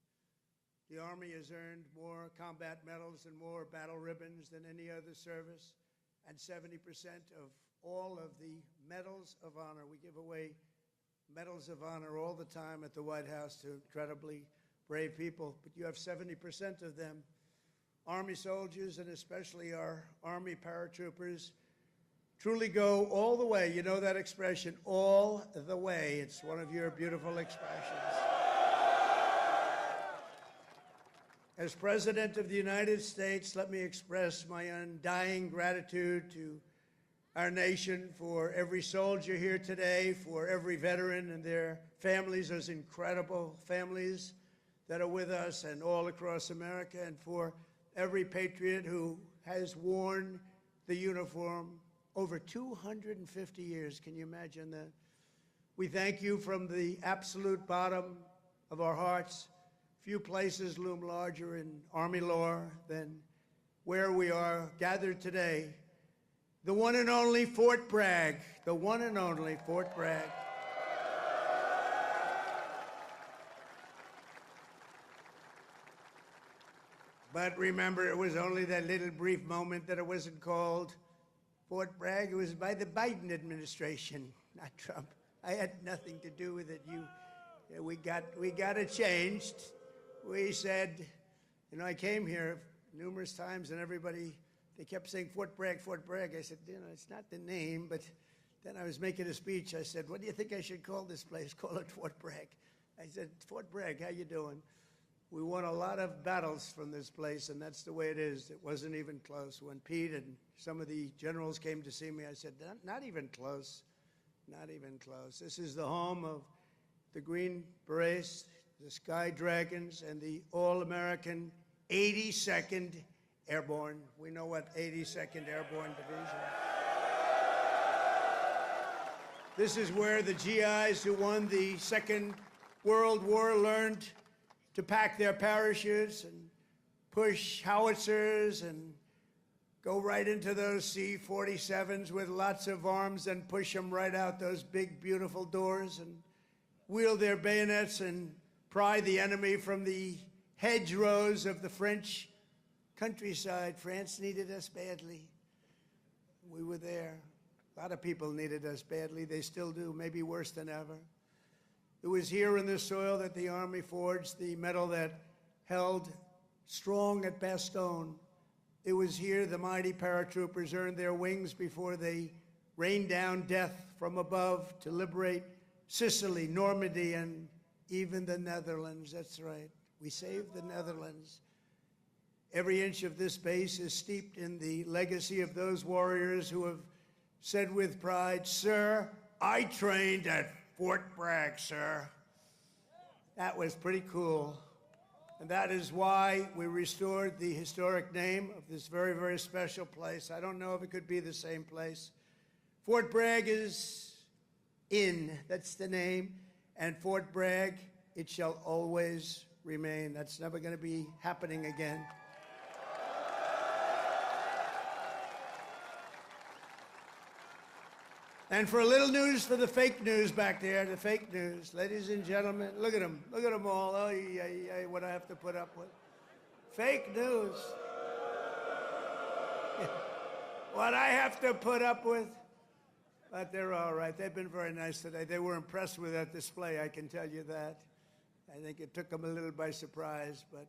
The Army has earned more combat medals and more battle ribbons than any other service, and 70% of all of the medals of honor. We give away medals of honor all the time at the White House to incredibly brave people, but you have 70% of them. Army soldiers, and especially our Army paratroopers, truly go all the way. You know that expression, all the way. It's one of your beautiful expressions. As President of the United States, let me express my undying gratitude to our nation for every soldier here today, for every veteran and their families, those incredible families that are with us and all across America, and for every patriot who has worn the uniform over 250 years. Can you imagine that? We thank you from the absolute bottom of our hearts. Few places loom larger in Army lore than where we are gathered today. The one and only Fort Bragg. The one and only Fort Bragg. But remember, it was only that little brief moment that it wasn't called Fort Bragg. It was by the Biden administration, not Trump. I had nothing to do with it. We got it changed. We said, you know, I came here numerous times and everybody, they kept saying Fort Bragg, Fort Bragg. I said, you know, it's not the name, but then I was making a speech. I said, what do you think I should call this place? Call it Fort Bragg. I said, Fort Bragg, how you doing? We won a lot of battles from this place, and that's the way it is. It wasn't even close. When Pete and some of the generals came to see me, I said, not even close, not even close. This is the home of the Green Berets, the Sky Dragons, and the all-American 82nd Airborne. We know what 82nd Airborne Division. This is where the GIs who won the Second World War learned to pack their parachutes and push howitzers and go right into those C-47s with lots of arms and push them right out those big, beautiful doors and wield their bayonets and pry the enemy from the hedgerows of the French countryside. France needed us badly. We were there. A lot of people needed us badly. They still do, maybe worse than ever. It was here in this soil that the Army forged the medal that held strong at Bastogne. It was here the mighty paratroopers earned their wings before they rained down death from above to liberate Sicily, Normandy, and even the Netherlands. That's right. We saved the Netherlands. Every inch of this base is steeped in the legacy of those warriors who have said with pride, "Sir, I trained at Fort Bragg, sir." That was pretty cool. And that is why we restored the historic name of this very, very special place. I don't know if it could be the same place. Fort Bragg is in, that's the name. And Fort Bragg, it shall always remain. That's never going to be happening again. And for a little news for the fake news back there, the fake news. Ladies and gentlemen, look at them. Look at them all. Oh, yeah, what I have to put up with. Fake news. What I have to put up with. But they're all right. They've been very nice today. They were impressed with that display, I can tell you that. I think it took them a little by surprise. But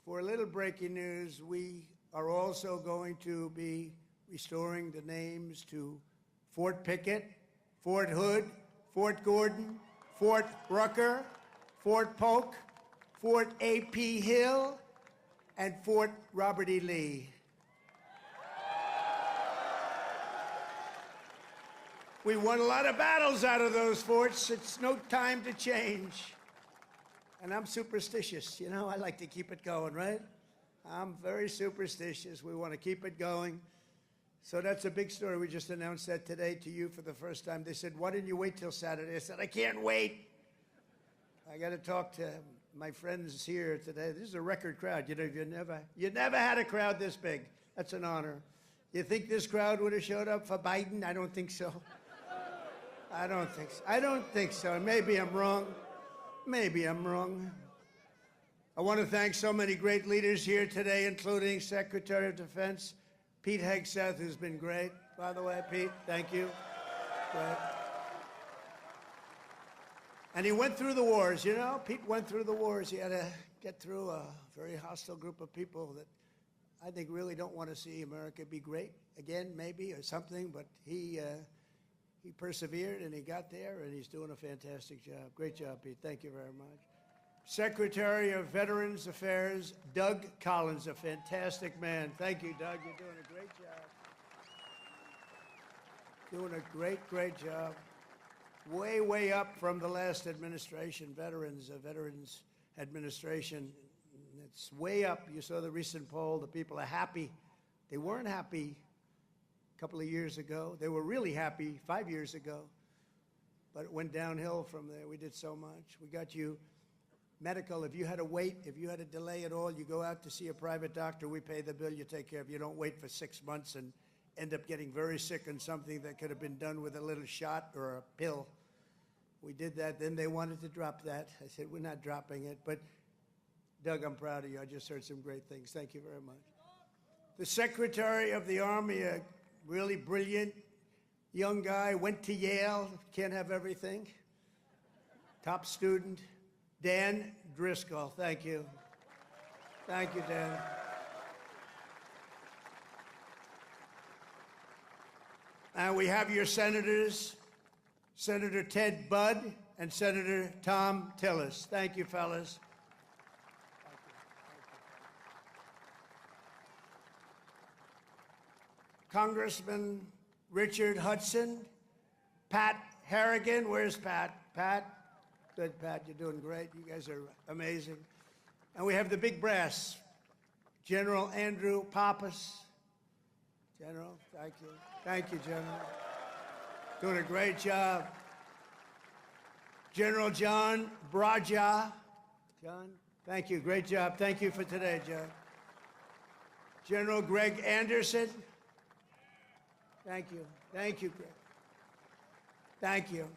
for a little breaking news, we are also going to be restoring the names to Fort Pickett, Fort Hood, Fort Gordon, Fort Rucker, Fort Polk, Fort A.P. Hill, and Fort Robert E. Lee. We won a lot of battles out of those forts. It's no time to change. And I'm superstitious. You know, I like to keep it going, right? I'm very superstitious. We want to keep it going. So that's a big story. We just announced that today to you for the first time. They said, why didn't you wait till Saturday? I said, I can't wait. I got to talk to my friends here today. This is a record crowd. You know, you never had a crowd this big. That's an honor. You think this crowd would have showed up for Biden? I don't think so. I don't think so. I don't think so. Maybe I'm wrong. Maybe I'm wrong. I want to thank so many great leaders here today, including Secretary of Defense Pete Hegseth, who's been great. By the way, Pete, thank you. Great. And he went through the wars, you know? Pete went through the wars. He had to get through a very hostile group of people that I think really don't want to see America be great again, maybe, or something, but he persevered and he got there and he's doing a fantastic job. Great job, Pete. Thank you very much. Secretary of Veterans Affairs, Doug Collins, a fantastic man. Thank you, Doug. You're doing a great job. Doing a great, great job. Way, way up from the last administration, Veterans Administration. It's way up. You saw the recent poll. The people are happy. They weren't happy a couple of years ago. They were really happy 5 years ago. But it went downhill from there. We did so much. We got you medical. If you had to wait, if you had a delay at all, you go out to see a private doctor. We pay the bill. You take care of it. You don't wait for 6 months and end up getting very sick on something that could have been done with a little shot or a pill. We did that. Then they wanted to drop that. I said, we're not dropping it. But, Doug, I'm proud of you. I just heard some great things. Thank you very much. The Secretary of the Army, a really brilliant young guy, went to Yale. Can't have everything. Top student, Dan Driscoll. Thank you. Thank you, Dan. And we have your senators, Senator Ted Budd and Senator Tom Tillis. Thank you, fellas. Congressman Richard Hudson, Pat Harrigan. Where's Pat? Pat? Good, Pat. You're doing great. You guys are amazing. And we have the big brass, General Andrew Pappas. General, thank you. Thank you, General. Doing a great job. General John Braja. John, thank you. Great job. Thank you for today, John. General Greg Anderson. Thank you. Thank you, Greg. Thank you.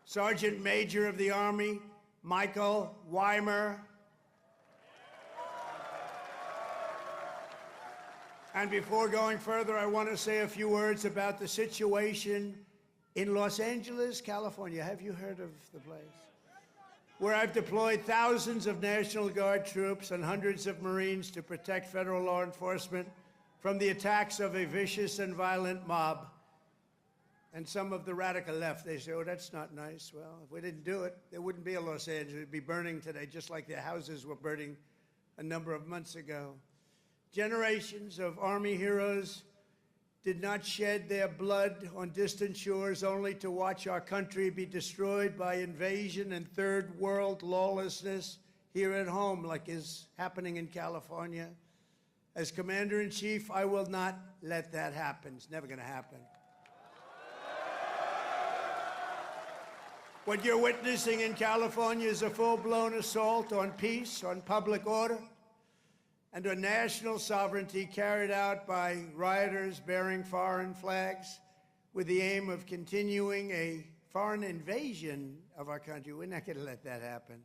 Sergeant Major of the Army, Michael Weimer. And before going further, I want to say a few words about the situation in Los Angeles, California. Have you heard of the place? Where I've deployed thousands of National Guard troops and hundreds of Marines to protect federal law enforcement from the attacks of a vicious and violent mob. And some of the radical left, they say, oh, that's not nice. Well, if we didn't do it, there wouldn't be a Los Angeles. It'd be burning today, just like their houses were burning a number of months ago. Generations of Army heroes did not shed their blood on distant shores only to watch our country be destroyed by invasion and third world lawlessness here at home, like is happening in California. As Commander-in-Chief, I will not let that happen. It's never going to happen. What you're witnessing in California is a full-blown assault on peace, on public order, and on national sovereignty carried out by rioters bearing foreign flags with the aim of continuing a foreign invasion of our country. We're not going to let that happen.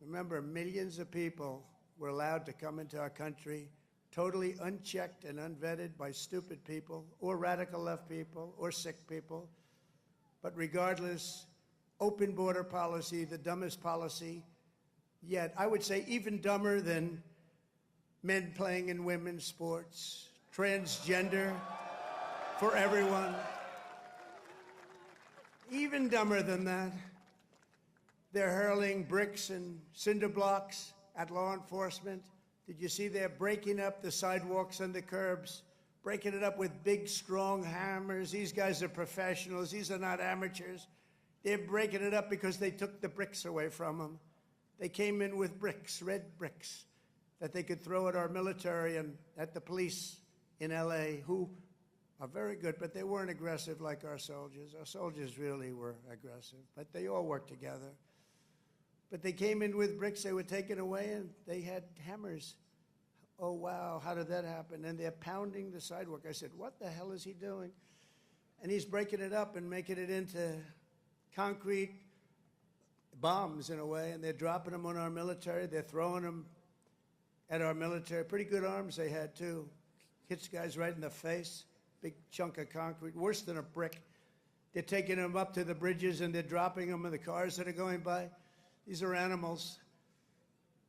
Remember, millions of people were allowed to come into our country totally unchecked and unvetted by stupid people or radical left people or sick people. But regardless, open border policy, the dumbest policy yet. I would say even dumber than men playing in women's sports, transgender for everyone. Even dumber than that. They're hurling bricks and cinder blocks at law enforcement. Did you see they're breaking up the sidewalks and the curbs, breaking it up with big, strong hammers? These guys are professionals. These are not amateurs. They're breaking it up because they took the bricks away from them. They came in with bricks, red bricks, that they could throw at our military and at the police in L.A., who are very good, but they weren't aggressive like our soldiers. Our soldiers really were aggressive, but they all worked together. But they came in with bricks, they were taken away, and they had hammers. Oh, wow, how did that happen? And they're pounding the sidewalk. I said, what the hell is he doing? And he's breaking it up and making it into concrete bombs in a way, and they're dropping them on our military. They're throwing them at our military. Pretty good arms they had, too. Hits guys right in the face. Big chunk of concrete, worse than a brick. They're taking them up to the bridges, and they're dropping them in the cars that are going by. These are animals.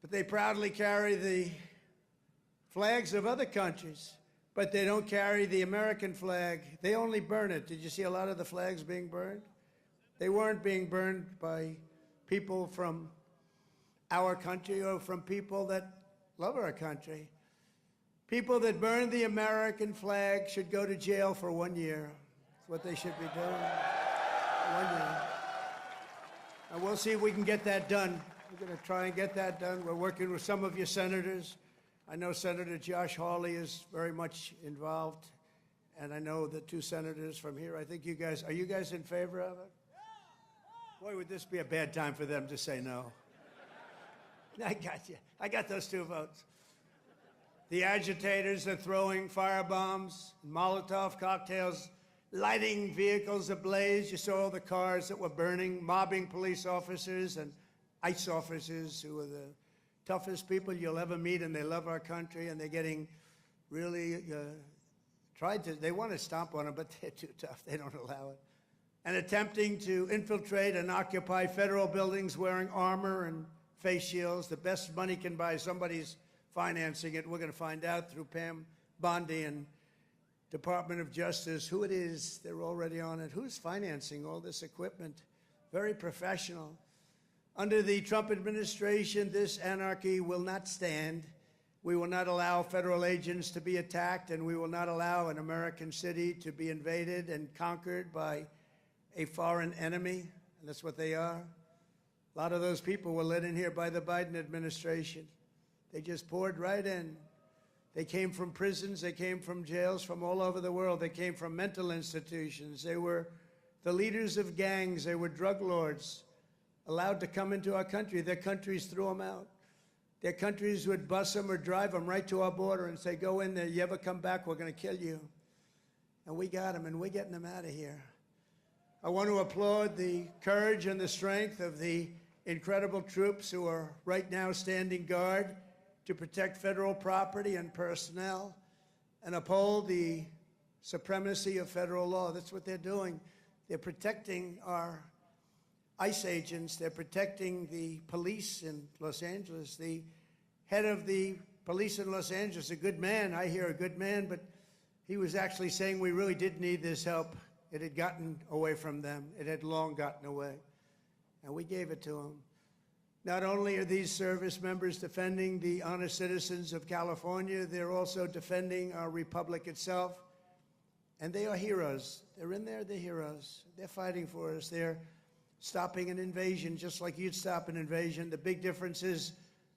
But they proudly carry the flags of other countries, but they don't carry the American flag. They only burn it. Did you see a lot of the flags being burned? They weren't being burned by people from our country or from people that love our country. People that burn the American flag should go to jail for 1 year. That's what they should be doing. 1 year. And we'll see if we can get that done. We're going to try and get that done. We're working with some of your senators. I know Senator Josh Hawley is very much involved, and I know the two senators from here. I think you guys, are you guys in favor of it? Boy, would this be a bad time for them to say no. I got you. I got those 2 votes. The agitators are throwing firebombs, Molotov cocktails, lighting vehicles ablaze. You saw all the cars that were burning, mobbing police officers and ICE officers who are the toughest people you'll ever meet, and they love our country, and they're getting really they want to stomp on them, but they're too tough. They don't allow it. And attempting to infiltrate and occupy federal buildings wearing armor and face shields. The best money can buy, somebody's financing it. We're going to find out through Pam Bondi and Department of Justice who it is. They're already on it. Who's financing all this equipment? Very professional. Under the Trump administration, this anarchy will not stand. We will not allow federal agents to be attacked, and we will not allow an American city to be invaded and conquered by a foreign enemy, and that's what they are. A lot of those people were let in here by the Biden administration. They just poured right in. They came from prisons, they came from jails from all over the world. They came from mental institutions. They were the leaders of gangs. They were drug lords allowed to come into our country. Their countries threw them out. Their countries would bus them or drive them right to our border and say, go in there, you ever come back, we're going to kill you. And we got them, and we're getting them out of here. I want to applaud the courage and the strength of the incredible troops who are right now standing guard to protect federal property and personnel and uphold the supremacy of federal law. That's what they're doing. They're protecting our ICE agents. They're protecting the police in Los Angeles. The head of the police in Los Angeles, a good man, I hear a good man, but he was actually saying we really did need this help. It had gotten away from them. It had long gotten away, and we gave it to them. Not only are these service members defending the honest citizens of California, they're also defending our republic itself, and they are heroes. They're in there, they're heroes. They're fighting for us. They're stopping an invasion just like you'd stop an invasion. The big difference is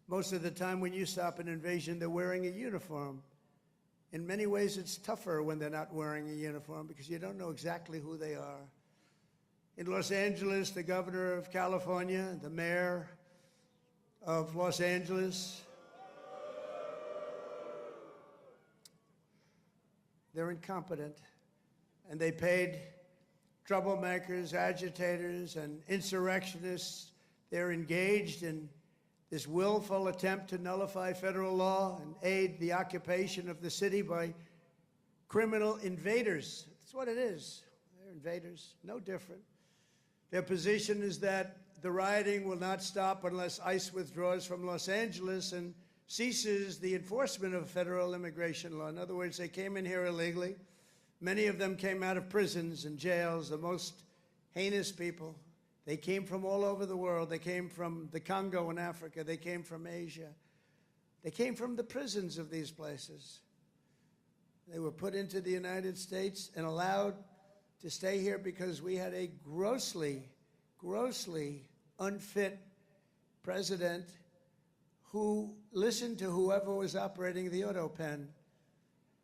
most of the time when you stop an invasion, they're wearing a uniform. In many ways, it's tougher when they're not wearing a uniform because you don't know exactly who they are. In Los Angeles, the governor of California, the mayor of Los Angeles, they're incompetent, and they paid troublemakers, agitators, and insurrectionists. They're engaged in this willful attempt to nullify federal law and aid the occupation of the city by criminal invaders. That's what it is. They're invaders, no different. Their position is that the rioting will not stop unless ICE withdraws from Los Angeles and ceases the enforcement of federal immigration law. In other words, they came in here illegally. Many of them came out of prisons and jails, the most heinous people. They came from all over the world. They came from the Congo in Africa. They came from Asia. They came from the prisons of these places. They were put into the United States and allowed to stay here because we had a grossly, grossly unfit president who listened to whoever was operating the auto pen.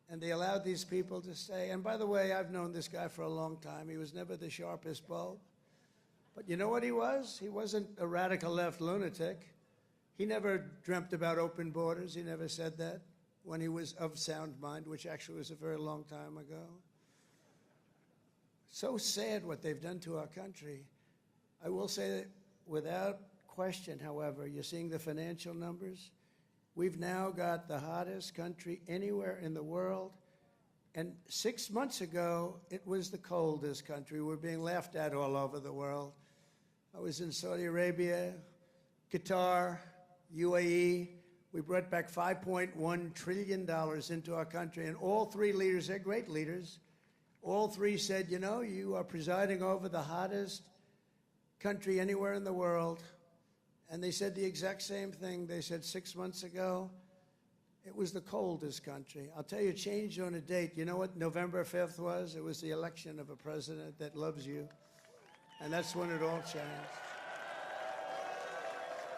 And they allowed these people to stay. And by the way, I've known this guy for a long time. He was never the sharpest bulb. But you know what he was? He wasn't a radical left lunatic. He never dreamt about open borders. He never said that when he was of sound mind, which actually was a very long time ago. So sad what they've done to our country. I will say that without question, however, you're seeing the financial numbers. We've now got the hottest country anywhere in the world. And 6 months ago, it was the coldest country. We're being laughed at all over the world. I was in Saudi Arabia, Qatar, UAE. We brought back $5.1 trillion into our country. And all three leaders, they're great leaders, all three said, you know, you are presiding over the hottest country anywhere in the world. And they said the exact same thing. They said 6 months ago, it was the coldest country. I'll tell you, it changed on a date. You know what November 5th was? It was the election of a president that loves you. And that's when it all changed.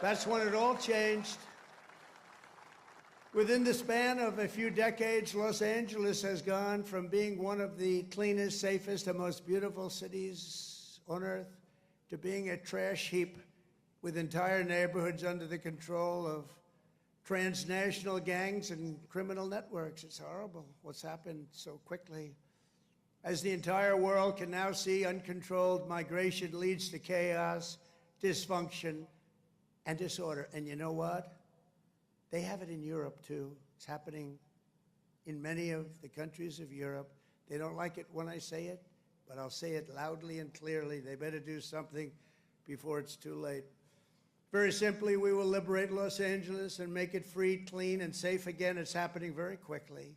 That's when it all changed. Within the span of a few decades, Los Angeles has gone from being one of the cleanest, safest, and most beautiful cities on earth to being a trash heap with entire neighborhoods under the control of transnational gangs and criminal networks. It's horrible what's happened so quickly. As the entire world can now see, uncontrolled migration leads to chaos, dysfunction, and disorder. And you know what? They have it in Europe, too. It's happening in many of the countries of Europe. They don't like it when I say it, but I'll say it loudly and clearly. They better do something before it's too late. Very simply, we will liberate Los Angeles and make it free, clean, and safe again. It's happening very quickly.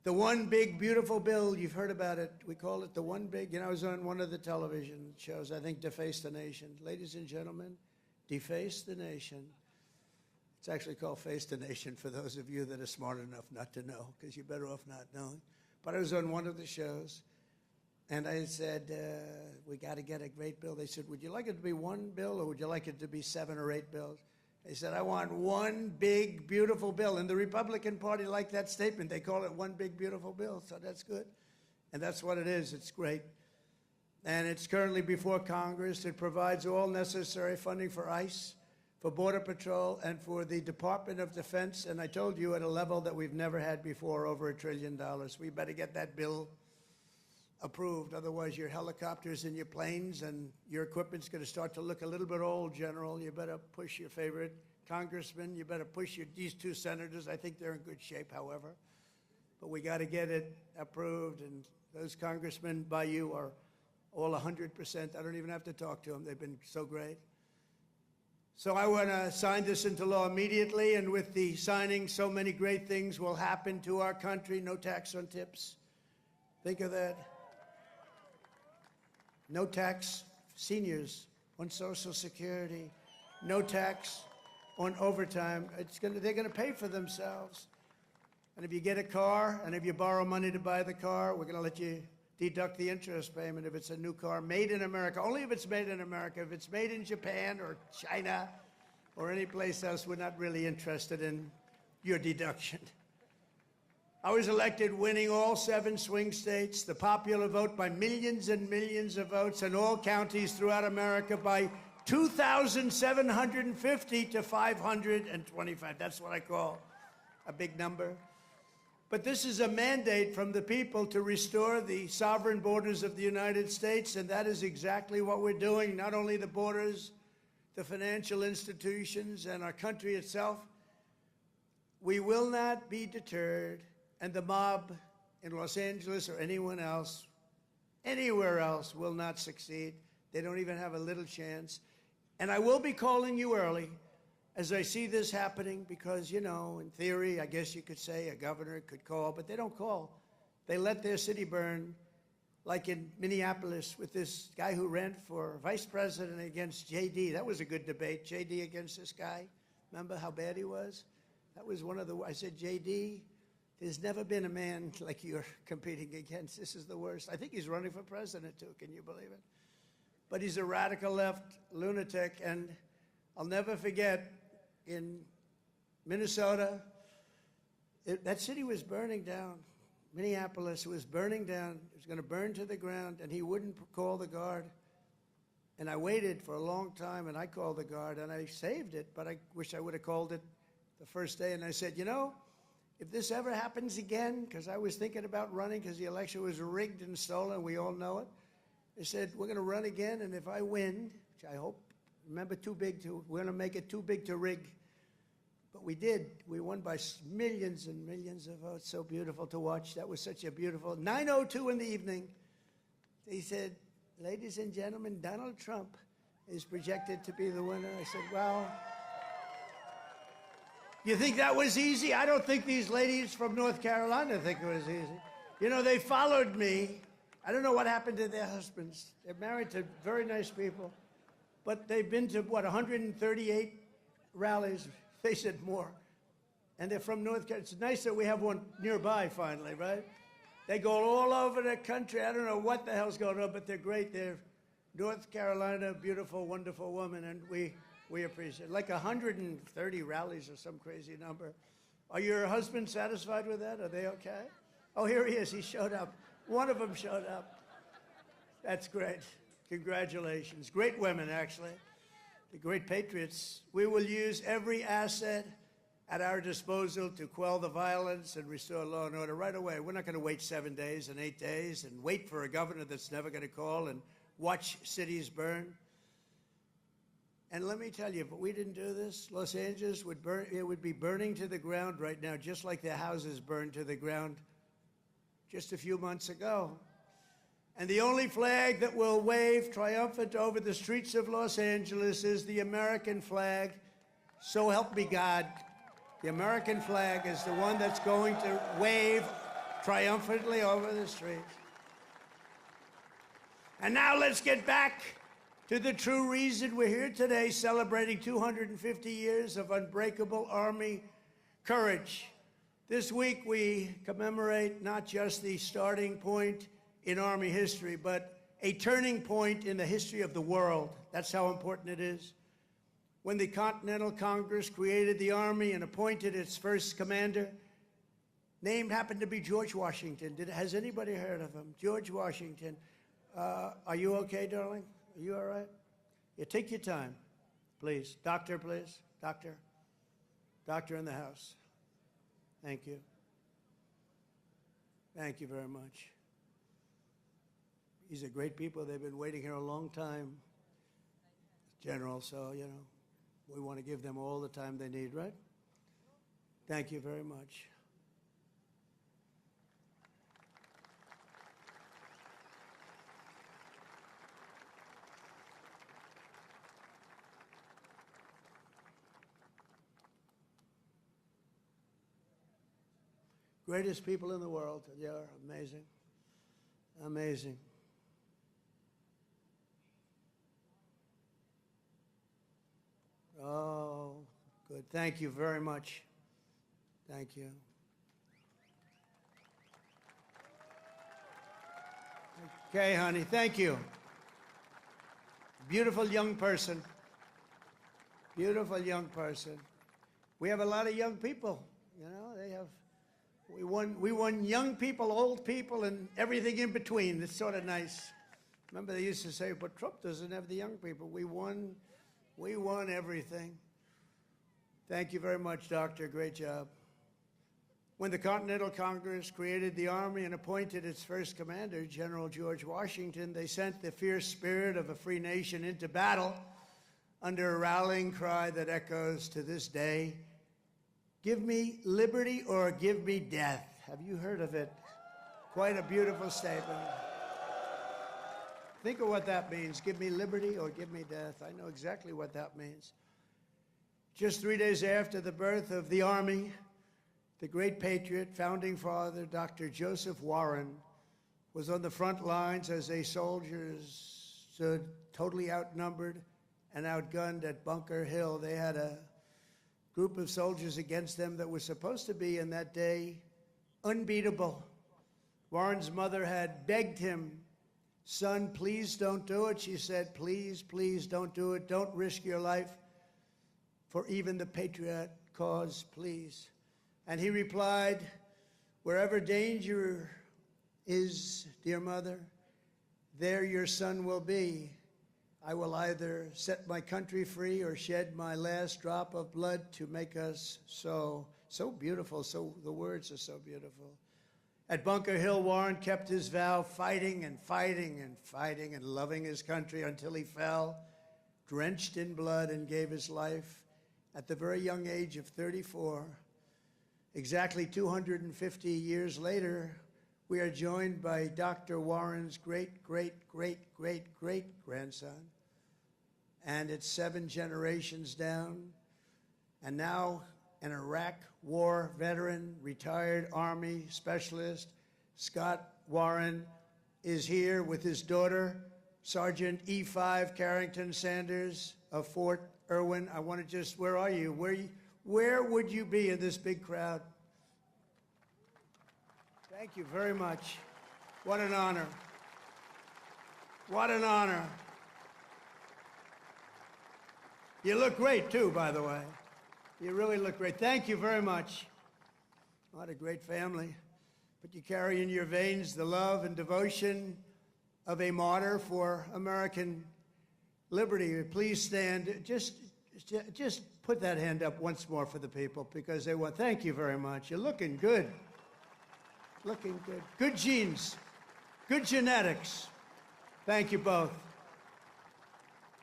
The one big, beautiful bill, you've heard about it. We call it the one big, you know, I was on one of the television shows, I think Deface the Nation. Ladies and gentlemen, Deface the Nation. It's actually called Face the Nation for those of you that are smart enough not to know, because you're better off not knowing. But I was on one of the shows, and I said, we got to get a great bill. They said, would you like it to be one bill, or would you like it to be 7 or 8 bills? They said, I want one big, beautiful bill. And the Republican Party liked that statement. They call it one big, beautiful bill, so that's good. And that's what it is. It's great. And it's currently before Congress. It provides all necessary funding for ICE, for Border Patrol, and for the Department of Defense. And I told you at a level that we've never had before, over $1 trillion. We better get that bill approved. Otherwise, your helicopters and your planes and your equipment's going to start to look a little bit old, General. You better push your favorite congressman. You better push these 2 senators. I think they're in good shape, however. But we got to get it approved. And those congressmen by you are all 100%. I don't even have to talk to them. They've been so great. So I want to sign this into law immediately. And with the signing, so many great things will happen to our country. No tax on tips. Think of that. No tax, seniors on Social Security. No tax on overtime. They're going to pay for themselves. And if you get a car, and if you borrow money to buy the car, we're going to let you deduct the interest payment if it's a new car made in America. Only if it's made in America. If it's made in Japan or China or any place else, we're not really interested in your deduction. I was elected winning all 7 swing states, the popular vote by millions and millions of votes, and all counties throughout America by 2,750 to 525. That's what I call a big number. But this is a mandate from the people to restore the sovereign borders of the United States, and that is exactly what we're doing. Not only the borders, the financial institutions, and our country itself, we will not be deterred, and the mob in Los Angeles or anyone else, anywhere else, will not succeed. They don't even have a little chance. And I will be calling you early as I see this happening because, you know, in theory, I guess you could say a governor could call, but they don't call. They let their city burn, like in Minneapolis with this guy who ran for vice president against J.D. That was a good debate, J.D. against this guy. Remember how bad he was? That was one of the, I said, J.D., there's never been a man like you're competing against. This is the worst. I think he's running for president, too. Can you believe it? But he's a radical left lunatic, and I'll never forget in Minnesota, that city was burning down. Minneapolis was burning down. It was going to burn to the ground, and he wouldn't call the guard. And I waited for a long time, and I called the guard, and I saved it, but I wish I would have called it the first day. And I said, you know, if this ever happens again, because I was thinking about running because the election was rigged and stolen, we all know it. I said, we're going to run again, and if I win, which I hope, remember, we're going to make it too big to rig. But we did. We won by millions and millions of votes. So beautiful to watch. That was such a beautiful, 9:02 in the evening. They said, ladies and gentlemen, Donald Trump is projected to be the winner. I said, well, you think that was easy? I don't think these ladies from North Carolina think it was easy. You know, they followed me. I don't know what happened to their husbands. They're married to very nice people. But they've been to, what, 138 rallies? They said more. And they're from North Carolina. It's nice that we have one nearby finally, right? They go all over the country. I don't know what the hell's going on, but they're great. They're North Carolina, beautiful, wonderful women, and we appreciate it. Like 130 rallies or some crazy number. Are your husbands satisfied with that? Are they okay? Oh, here he is. He showed up. One of them showed up. That's great. Congratulations. Great women, actually. The great patriots. We will use every asset at our disposal to quell the violence and restore law and order right away. We're not going to wait 7 days and 8 days and wait for a governor that's never going to call and watch cities burn. And let me tell you, if we didn't do this, Los Angeles would burn. It would be burning to the ground right now, just like their houses burned to the ground just a few months ago. And the only flag that will wave triumphant over the streets of Los Angeles is the American flag. So help me God. The American flag is the one that's going to wave triumphantly over the streets. And now let's get back to the true reason we're here today, celebrating 250 years of unbreakable Army courage. This week we commemorate not just the starting point in Army history, but a turning point in the history of the world. That's how important it is. When the Continental Congress created the Army and appointed its first commander, named happened to be George Washington. Has anybody heard of him? George Washington. Are you okay, darling? Are you all right? Yeah, take your time, please. Doctor, please. Doctor. Doctor in the house. Thank you. Thank you very much. These are great people. They've been waiting here a long time, General, so, you know, we want to give them all the time they need, right? Thank you very much. Greatest people in the world. They are amazing. Amazing. Oh, good. Thank you very much. Thank you. Okay, honey. Thank you. Beautiful young person. Beautiful young person. We have a lot of young people. You know, they have. We won young people, old people, and everything in between. It's sort of nice. Remember they used to say, but Trump doesn't have the young people. We won everything. Thank you very much, Doctor. Great job. When the Continental Congress created the Army and appointed its first commander, General George Washington, they sent the fierce spirit of a free nation into battle under a rallying cry that echoes to this day, "Give me liberty or give me death." Have you heard of it? Quite a beautiful statement. Think of what that means. Give me liberty or give me death. I know exactly what that means. Just 3 days after the birth of the Army, the great patriot, founding father, Dr. Joseph Warren, was on the front lines as a soldiers stood totally outnumbered and outgunned at Bunker Hill. They had a group of soldiers against them that was supposed to be, in that day, unbeatable. Warren's mother had begged him, "Son, please don't do it." She said, "Please, please don't do it. Don't risk your life for even the patriot cause, please." And he replied, "Wherever danger is, dear mother, there your son will be. I will either set my country free or shed my last drop of blood to make us so." So beautiful. So the words are so beautiful. At Bunker Hill, Warren kept his vow, fighting and fighting and fighting and loving his country until he fell, drenched in blood, and gave his life at the very young age of 34. Exactly 250 years later, we are joined by Dr. Warren's great-great-great-great-great-grandson, and it's 7 generations down, and now an Iraq war veteran, retired Army specialist, Scott Warren, is here with his daughter, Sergeant E5 Carrington Sanders of Fort Irwin. I want to just, where are you? Where would you be in this big crowd? Thank you very much. What an honor. What an honor. You look great, too, by the way. You really look great. Thank you very much. What a great family. But you carry in your veins the love and devotion of a martyr for American liberty. Please stand. Just put that hand up once more for the people, because they want. Thank you very much. You're looking good. Looking good. Good genes. Good genetics. Thank you both.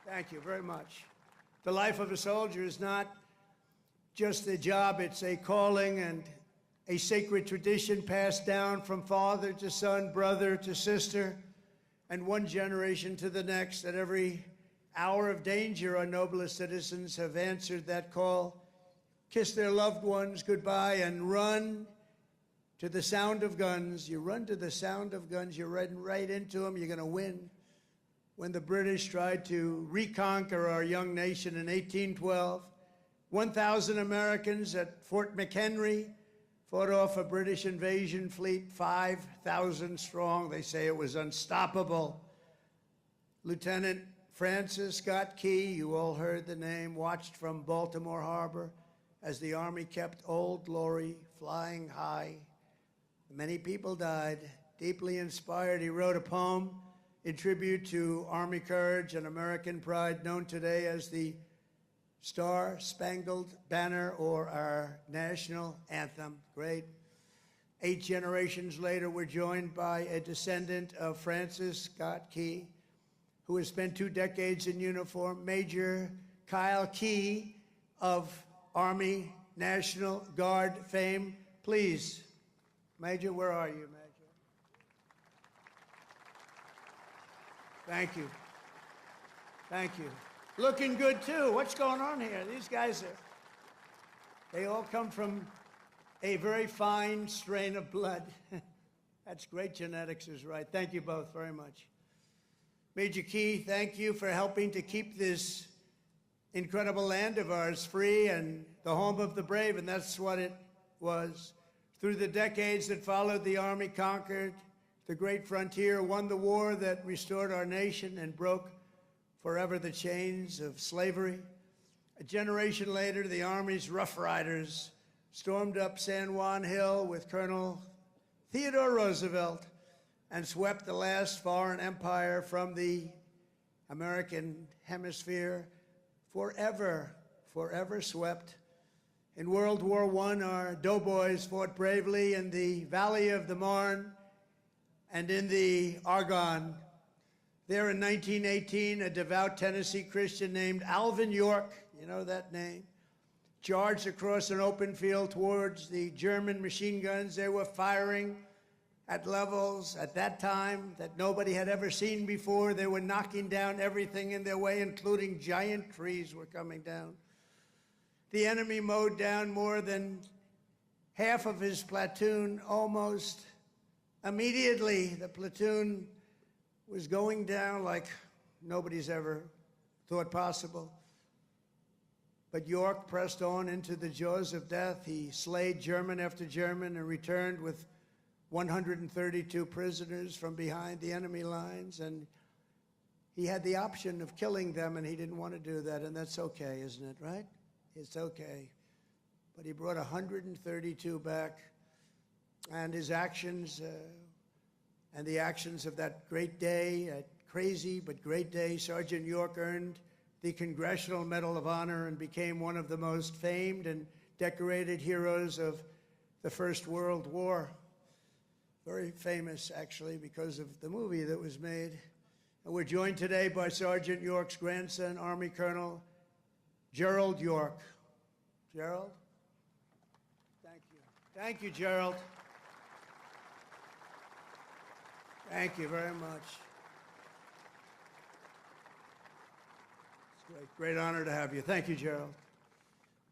Thank you very much. The life of a soldier is not just a job, it's a calling and a sacred tradition passed down from father to son, brother to sister, and one generation to the next. At every hour of danger, our noblest citizens have answered that call, kissed their loved ones goodbye, and run to the sound of guns. You run to the sound of guns, you're riding right into them, you're going to win. When the British tried to reconquer our young nation in 1812, 1,000 Americans at Fort McHenry fought off a British invasion fleet, 5,000 strong. They say it was unstoppable. Lieutenant Francis Scott Key, you all heard the name, watched from Baltimore Harbor as the Army kept Old Glory flying high. Many people died. Deeply inspired, he wrote a poem in tribute to Army courage and American pride, known today as the Star-Spangled Banner, or our national anthem. Great. 8 generations later, we're joined by a descendant of Francis Scott Key, who has spent 2 decades in uniform, Major Kyle Key of Army National Guard fame. Please, Major, where are you, Major? Thank you. Thank you. Looking good, too. What's going on here? These guys they all come from a very fine strain of blood. That's great genetics is right. Thank you both very much. Major Key, thank you for helping to keep this incredible land of ours free and the home of the brave, and that's what it was. Through the decades that followed, the Army conquered the great frontier, won the war that restored our nation and broke forever the chains of slavery. A generation later, the Army's Rough Riders stormed up San Juan Hill with Colonel Theodore Roosevelt and swept the last foreign empire from the American hemisphere, forever swept. In World War I, our doughboys fought bravely in the Valley of the Marne and in the Argonne. There in 1918, a devout Tennessee Christian named Alvin York, you know that name, charged across an open field towards the German machine guns. They were firing at levels at that time that nobody had ever seen before. They were knocking down everything in their way, including giant trees were coming down. The enemy mowed down more than half of his platoon almost immediately. The platoon was going down like nobody's ever thought possible. But York pressed on into the jaws of death. He slayed German after German and returned with 132 prisoners from behind the enemy lines. And he had the option of killing them, and he didn't want to do that. And that's okay, isn't it, right? It's okay. But he brought 132 back. And his actions and the actions of that great day, that crazy but great day, Sergeant York earned the Congressional Medal of Honor and became one of the most famed and decorated heroes of the First World War. Very famous, actually, because of the movie that was made. And we're joined today by Sergeant York's grandson, Army Colonel Gerald York. Gerald? Thank you. Thank you, Gerald. Thank you very much. It's a great honor to have you. Thank you, Gerald.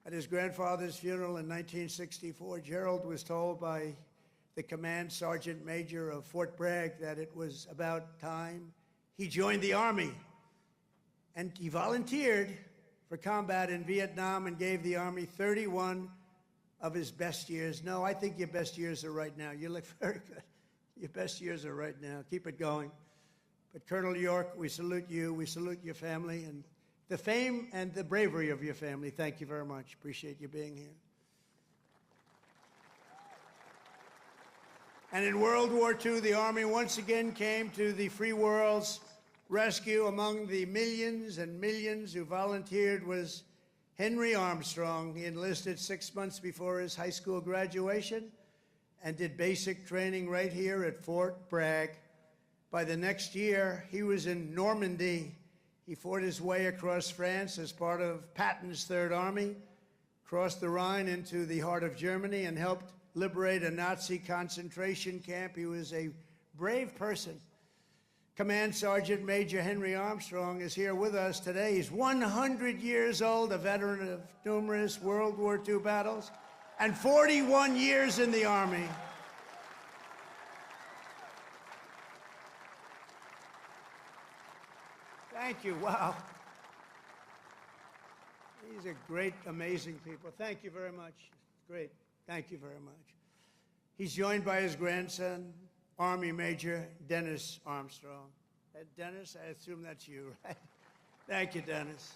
At his grandfather's funeral in 1964, Gerald was told by the command sergeant major of Fort Bragg that it was about time he joined the Army. And he volunteered for combat in Vietnam and gave the Army 31 of his best years. No, I think your best years are right now. You look very good. Your best years are right now. Keep it going. But Colonel York, we salute you. We salute your family and the fame and the bravery of your family. Thank you very much. Appreciate you being here. And in World War II, the Army once again came to the free world's rescue. Among the millions and millions who volunteered was Henry Armstrong. He enlisted 6 months before his high school graduation and did basic training right here at Fort Bragg. By the next year, he was in Normandy. He fought his way across France as part of Patton's Third Army, crossed the Rhine into the heart of Germany, and helped liberate a Nazi concentration camp. He was a brave person. Command Sergeant Major Henry Armstrong is here with us today. He's 100 years old, a veteran of numerous World War II battles, and 41 years in the Army. Thank you. Wow. These are great, amazing people. Thank you very much. Great. Thank you very much. He's joined by his grandson, Army Major Dennis Armstrong. Dennis, I assume that's you, right? Thank you, Dennis.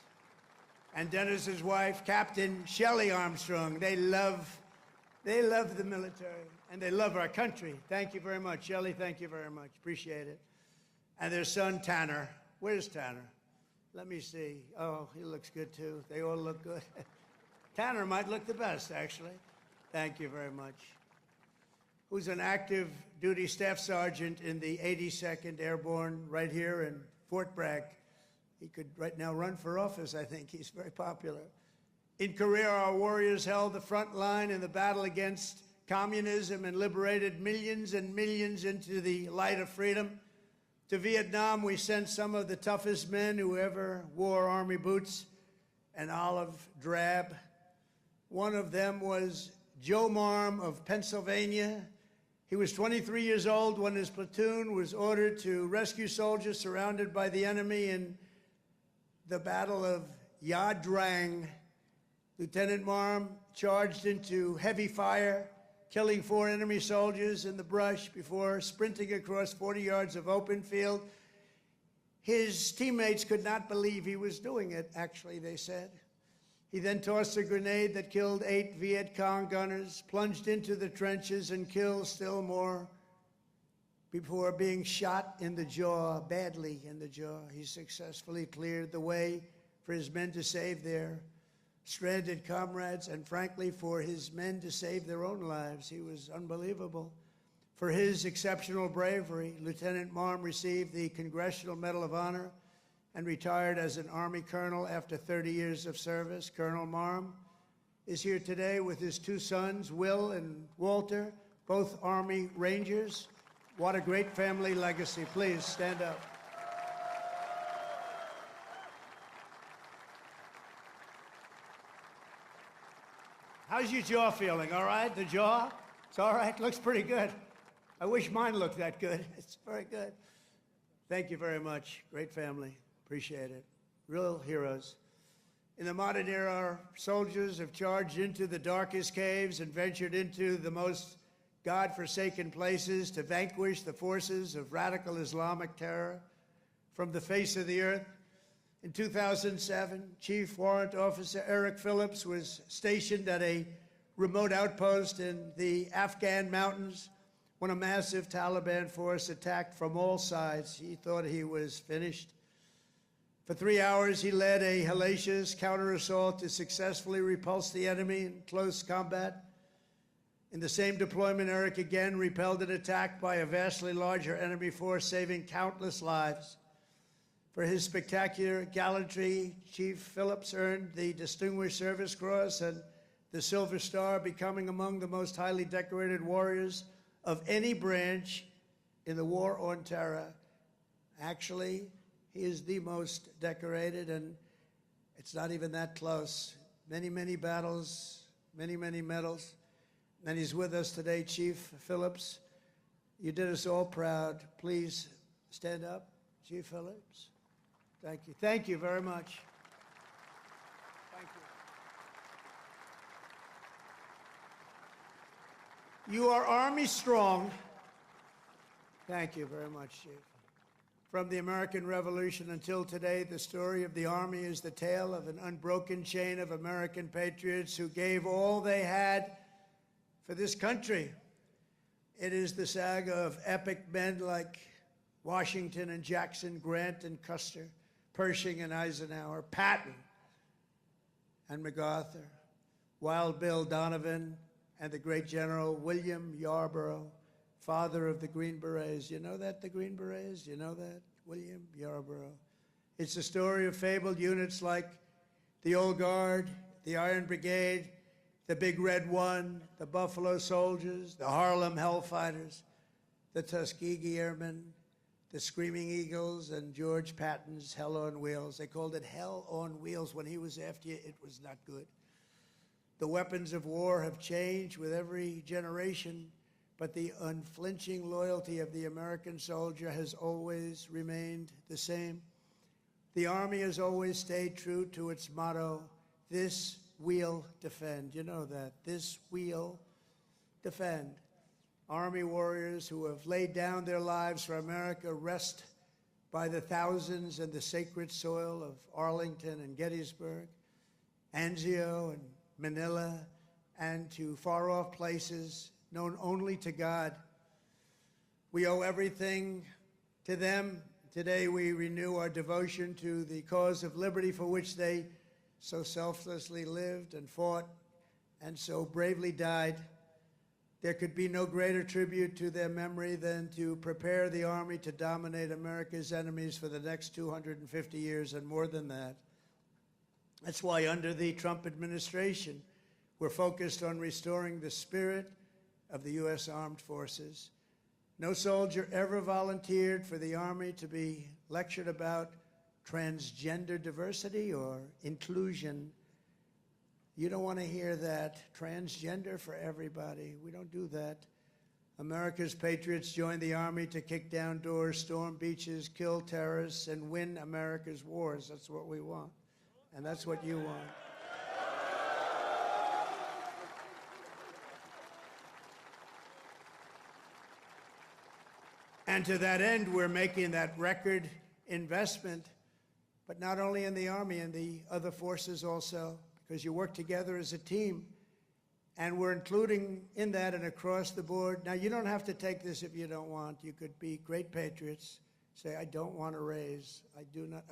And Dennis's wife, Captain Shelley Armstrong. They love the military, and they love our country. Thank you very much. Shelley, thank you very much. Appreciate it. And their son, Tanner. Where's Tanner? Let me see. Oh, he looks good, too. They all look good. Tanner might look the best, actually. Thank you very much. Who's an active duty staff sergeant in the 82nd Airborne right here in Fort Bragg. He could right now run for office, I think. He's very popular. In Korea, our warriors held the front line in the battle against communism and liberated millions and millions into the light of freedom. To Vietnam, we sent some of the toughest men who ever wore Army boots and olive drab. One of them was Joe Marm of Pennsylvania. He was 23 years old when his platoon was ordered to rescue soldiers surrounded by the enemy in the Battle of Ia Drang. Lieutenant Marm charged into heavy fire, killing 4 enemy soldiers in the brush before sprinting across 40 yards of open field. His teammates could not believe he was doing it, actually, they said. He then tossed a grenade that killed 8 Viet Cong gunners, plunged into the trenches, and killed still more before being shot in the jaw, badly in the jaw. He successfully cleared the way for his men to save their stranded comrades, and frankly, for his men to save their own lives. He was unbelievable. For his exceptional bravery, Lieutenant Marm received the Congressional Medal of Honor and retired as an Army colonel after 30 years of service. Colonel Marm is here today with his two sons, Will and Walter, both Army Rangers. What a great family legacy. Please stand up. How's your jaw feeling? All right? The jaw? It's all right? Looks pretty good. I wish mine looked that good. It's very good. Thank you very much. Great family. Appreciate it. Real heroes. In the modern era, our soldiers have charged into the darkest caves and ventured into the most God-forsaken places to vanquish the forces of radical Islamic terror from the face of the earth. In 2007, Chief Warrant Officer Eric Phillips was stationed at a remote outpost in the Afghan mountains when a massive Taliban force attacked from all sides. He thought he was finished. For 3 hours, he led a hellacious counter-assault to successfully repulse the enemy in close combat. In the same deployment, Eric again repelled an attack by a vastly larger enemy force, saving countless lives. For his spectacular gallantry, Chief Phillips earned the Distinguished Service Cross and the Silver Star, becoming among the most highly decorated warriors of any branch in the war on terror. Actually, he is the most decorated, and it's not even that close. Many, many battles, many, many medals. And he's with us today, Chief Phillips. You did us all proud. Please stand up, Chief Phillips. Thank you. Thank you very much. Thank you. You are Army strong. Thank you very much, Chief. From the American Revolution until today, the story of the Army is the tale of an unbroken chain of American patriots who gave all they had for this country. It is the saga of epic men like Washington and Jackson, Grant and Custer, Pershing and Eisenhower, Patton and MacArthur, Wild Bill Donovan, and the great General William Yarborough, father of the Green Berets. You know that, the Green Berets? You know that? William Yarborough. It's the story of fabled units like the Old Guard, the Iron Brigade, the Big Red One, the Buffalo Soldiers, the Harlem Hellfighters, the Tuskegee Airmen, the Screaming Eagles, and George Patton's Hell on Wheels. They called it Hell on Wheels. When he was after you, it was not good. The weapons of war have changed with every generation, but the unflinching loyalty of the American soldier has always remained the same. The Army has always stayed true to its motto, "This we'll defend." You know that. This we'll defend. Army warriors who have laid down their lives for America rest by the thousands in the sacred soil of Arlington and Gettysburg, Anzio and Manila, and to far-off places known only to God. We owe everything to them. Today we renew our devotion to the cause of liberty for which they so selflessly lived and fought and so bravely died. There could be no greater tribute to their memory than to prepare the Army to dominate America's enemies for the next 250 years and more than that. That's why under the Trump administration, we're focused on restoring the spirit of the U.S. Armed Forces. No soldier ever volunteered for the Army to be lectured about transgender diversity or inclusion. You don't want to hear that. Transgender for everybody. We don't do that. America's patriots joined the Army to kick down doors, storm beaches, kill terrorists, and win America's wars. That's what we want. And that's what you want. And to that end, we're making that record investment, but not only in the Army, and the other forces also, because you work together as a team. And we're including in that and across the board. Now, you don't have to take this if you don't want. You could be great patriots. Say, I don't want to raise.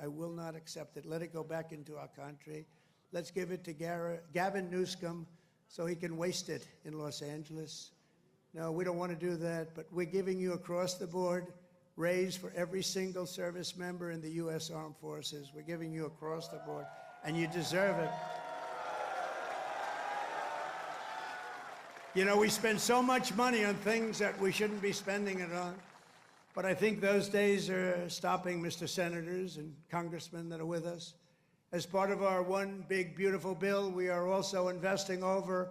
I will not accept it. Let it go back into our country. Let's give it to Gavin Newsom so he can waste it in Los Angeles. No, we don't want to do that, but we're giving you across the board raise for every single service member in the U.S. Armed Forces. We're giving you across the board, and you deserve it. You know, we spend so much money on things that we shouldn't be spending it on. But I think those days are stopping, Mr. Senators and congressmen that are with us. As part of our one big, beautiful bill, we are also investing over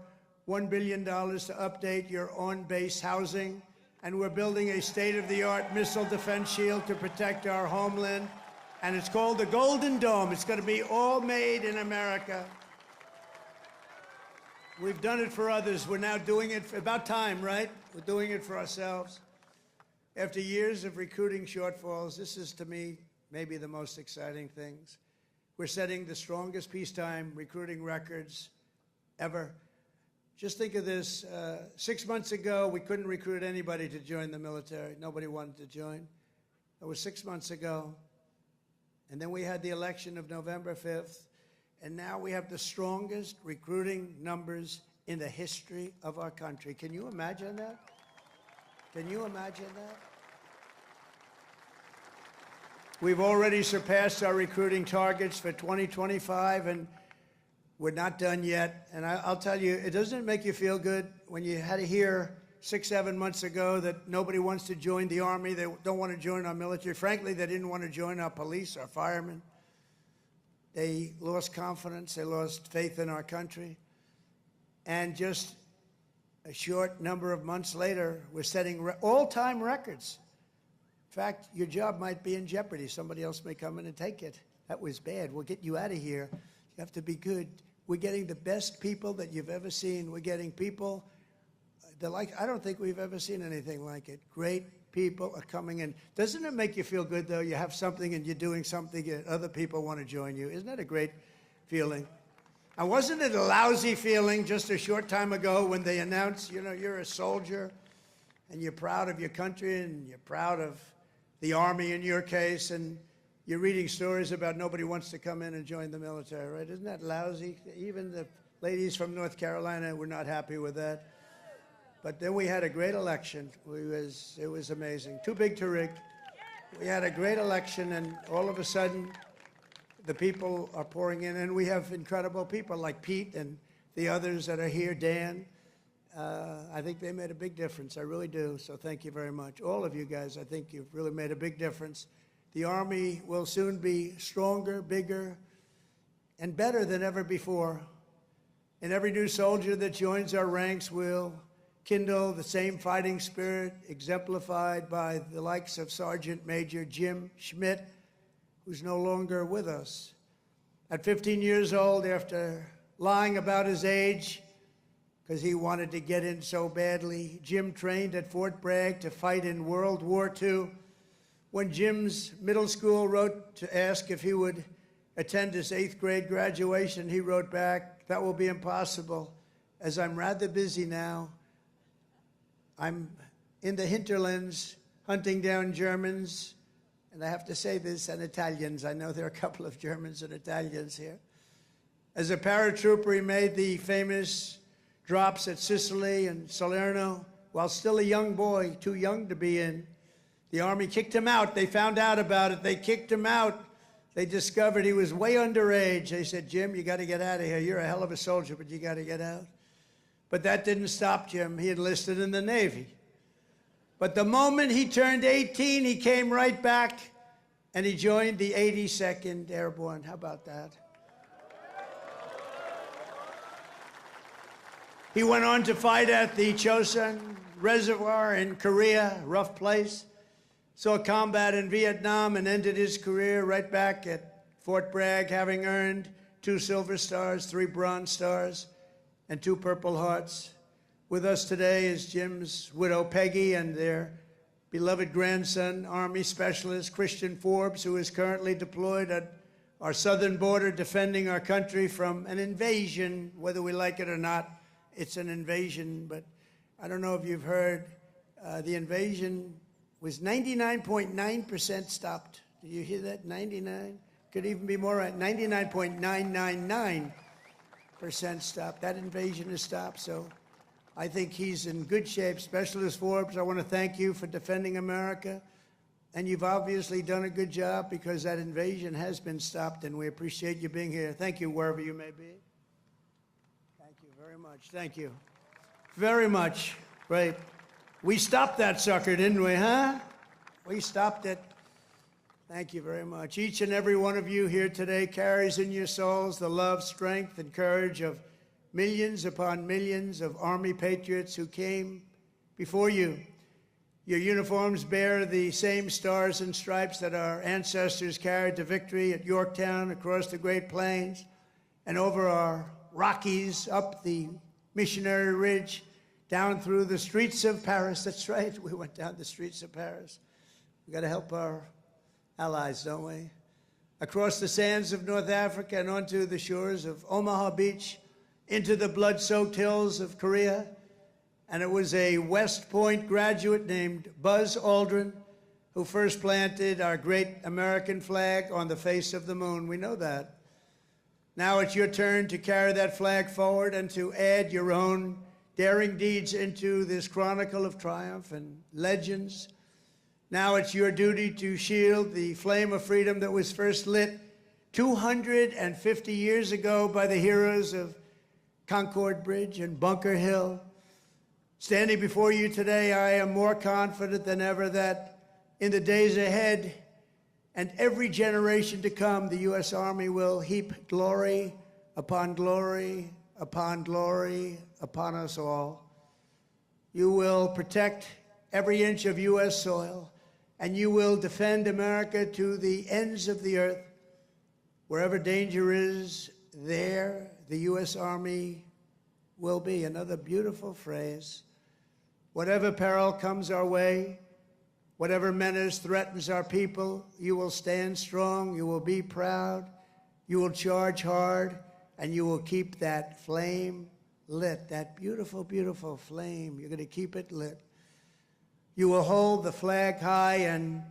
$1 billion to update your on-base housing. And we're building a state-of-the-art missile defense shield to protect our homeland. And it's called the Golden Dome. It's going to be all made in America. We've done it for others. We're now doing it for about time, right? We're doing it for ourselves. After years of recruiting shortfalls, this is, to me, maybe the most exciting things. We're setting the strongest peacetime recruiting records ever. Just think of this. 6 months ago, we couldn't recruit anybody to join the military. Nobody wanted to join. That was 6 months ago. And then we had the election of November 5th. And now we have the strongest recruiting numbers in the history of our country. Can you imagine that? Can you imagine that? We've already surpassed our recruiting targets for 2025, and we're not done yet. And I'll tell you, it doesn't make you feel good when you had to hear 6, 7 months ago that nobody wants to join the Army, they don't want to join our military. Frankly, they didn't want to join our police, our firemen. They lost confidence, they lost faith in our country. And just a short number of months later, we're setting all-time records. In fact, your job might be in jeopardy. Somebody else may come in and take it. That was bad. We'll get you out of here. You have to be good. We're getting the best people that you've ever seen. We're getting people that I don't think we've ever seen anything like it. Great people are coming in. Doesn't it make you feel good, though? You have something and you're doing something and other people want to join you. Isn't that a great feeling? And wasn't it a lousy feeling just a short time ago when they announced, you know, you're a soldier and you're proud of your country and you're proud of the Army in your case, and you're reading stories about nobody wants to come in and join the military, right? Isn't that lousy? Even the ladies from North Carolina were not happy with that. But then we had a great election. It was amazing. Too big to rig. We had a great election, and all of a sudden, the people are pouring in, and we have incredible people like Pete and the others that are here, Dan. I think they made a big difference. I really do. So thank you very much. All of you guys, I think you've really made a big difference. The Army will soon be stronger, bigger, and better than ever before. And every new soldier that joins our ranks will kindle the same fighting spirit exemplified by the likes of Sergeant Major Jim Schmidt, who's no longer with us. At 15 years old, after lying about his age, because he wanted to get in so badly, Jim trained at Fort Bragg to fight in World War II. When Jim's middle school wrote to ask if he would attend his 8th grade graduation, he wrote back, "That will be impossible, as I'm rather busy now. I'm in the hinterlands hunting down Germans," and I have to say this, and Italians. I know there are a couple of Germans and Italians here. As a paratrooper, he made the famous drops at Sicily and Salerno while still a young boy, too young to be in. The Army kicked him out. They found out about it. They kicked him out. They discovered he was way underage. They said, "Jim, you got to get out of here. You're a hell of a soldier, but you got to get out." But that didn't stop Jim. He enlisted in the Navy. But the moment he turned 18, he came right back and he joined the 82nd Airborne. How about that? He went on to fight at the Chosin Reservoir in Korea, rough place. Saw combat in Vietnam and ended his career right back at Fort Bragg, having earned 2 Silver Stars, 3 Bronze Stars, and 2 Purple Hearts. With us today is Jim's widow, Peggy, and their beloved grandson, Army Specialist Christian Forbes, who is currently deployed at our southern border defending our country from an invasion, whether we like it or not. It's an invasion, but I don't know if you've heard, the invasion was 99.9% stopped. Did you hear that? 99? Could even be more right. 99.999% stopped. That invasion is stopped, so I think he's in good shape. Specialist Forbes, I want to thank you for defending America. And you've obviously done a good job because that invasion has been stopped, and we appreciate you being here. Thank you, wherever you may be. Thank you very much. Thank you very much. Great. We stopped that sucker, didn't we, huh? We stopped it. Thank you very much. Each and every one of you here today carries in your souls the love, strength, and courage of millions upon millions of Army patriots who came before you. Your uniforms bear the same stars and stripes that our ancestors carried to victory at Yorktown, across the Great Plains, and over our Rockies, up the Missionary Ridge, down through the streets of Paris. That's right, we went down the streets of Paris. We've got to help our allies, don't we? Across the sands of North Africa and onto the shores of Omaha Beach, into the blood-soaked hills of Korea. And it was a West Point graduate named Buzz Aldrin who first planted our great American flag on the face of the moon. We know that. Now it's your turn to carry that flag forward and to add your own daring deeds into this chronicle of triumph and legends. Now it's your duty to shield the flame of freedom that was first lit 250 years ago by the heroes of Concord Bridge and Bunker Hill. Standing before you today, I am more confident than ever that in the days ahead and every generation to come, the U.S. Army will heap glory upon glory upon glory upon us all. You will protect every inch of U.S. soil, and you will defend America to the ends of the earth. Wherever danger is, there the U.S. Army will be. Another beautiful phrase. Whatever peril comes our way, whatever menace threatens our people, you will stand strong, you will be proud, you will charge hard, and you will keep that flame lit, that beautiful, beautiful flame. You're going to keep it lit. You will hold the flag high, and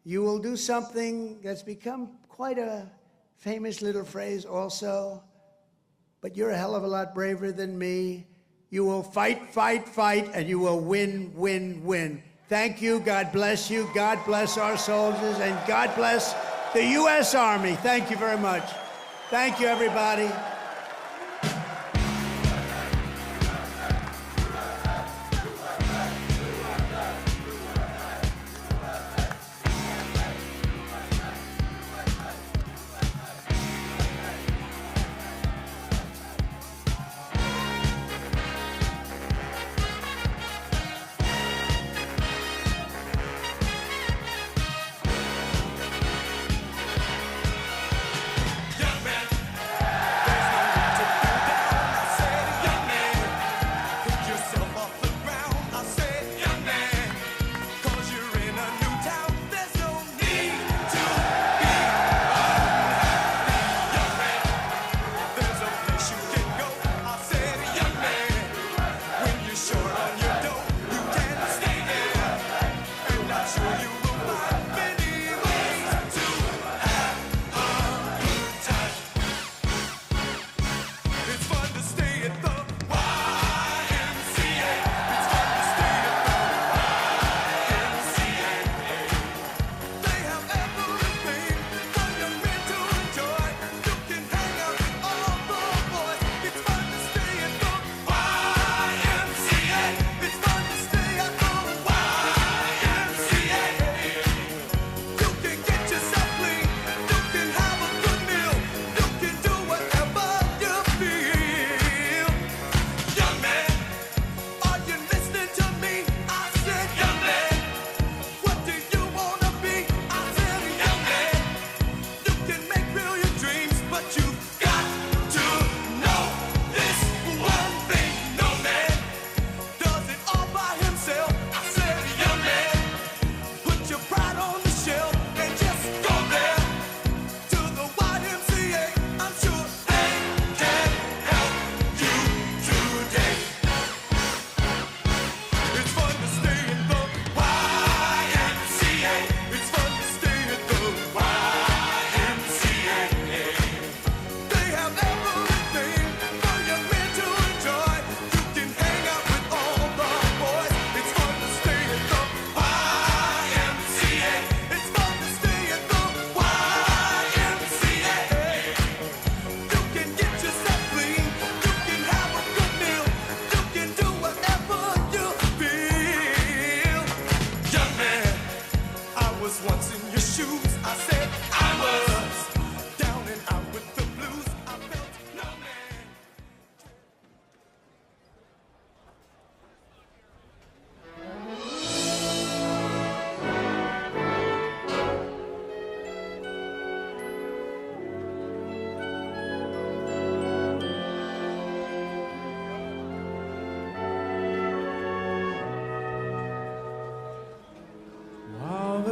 you will do something that's become quite a famous little phrase also, but you're a hell of a lot braver than me. You will fight, fight, fight, and you will win, win, win. Thank you. God bless you. God bless our soldiers, and God bless the U.S. Army. Thank you very much. Thank you, everybody. There's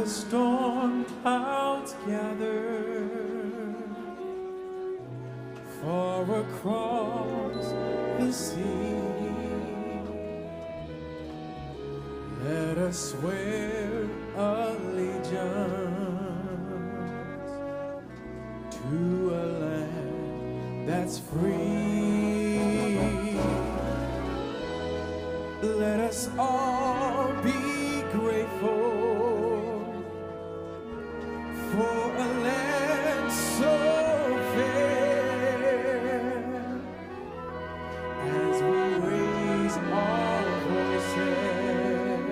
storm clouds gather far across the sea, let us swear allegiance to a land that's free. Let us all be grateful for a land so fair, as we raise our voices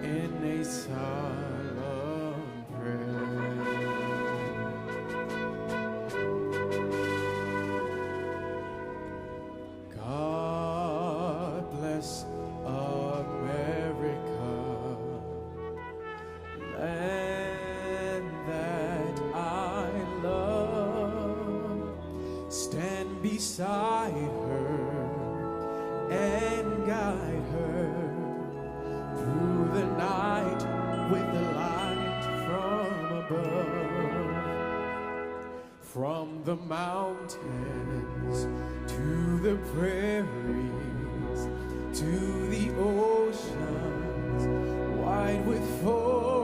in a solemn prayer. God bless America, land that I love. Stand beside her and guide her through the night with the light from above. From the mountains to the prairies, to the oceans wide with foam.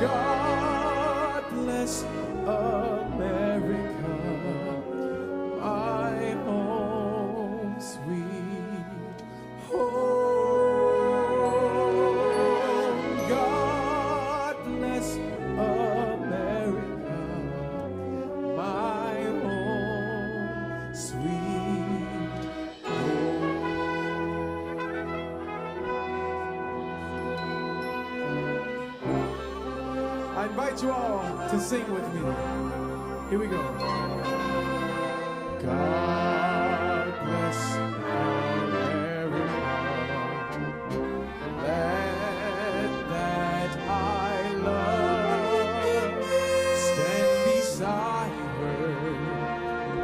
God bless America, my home, sweet home. God bless America, my home, sweet home. I invite you all to sing with me. Here we go. God bless America, land that I love. Stand beside her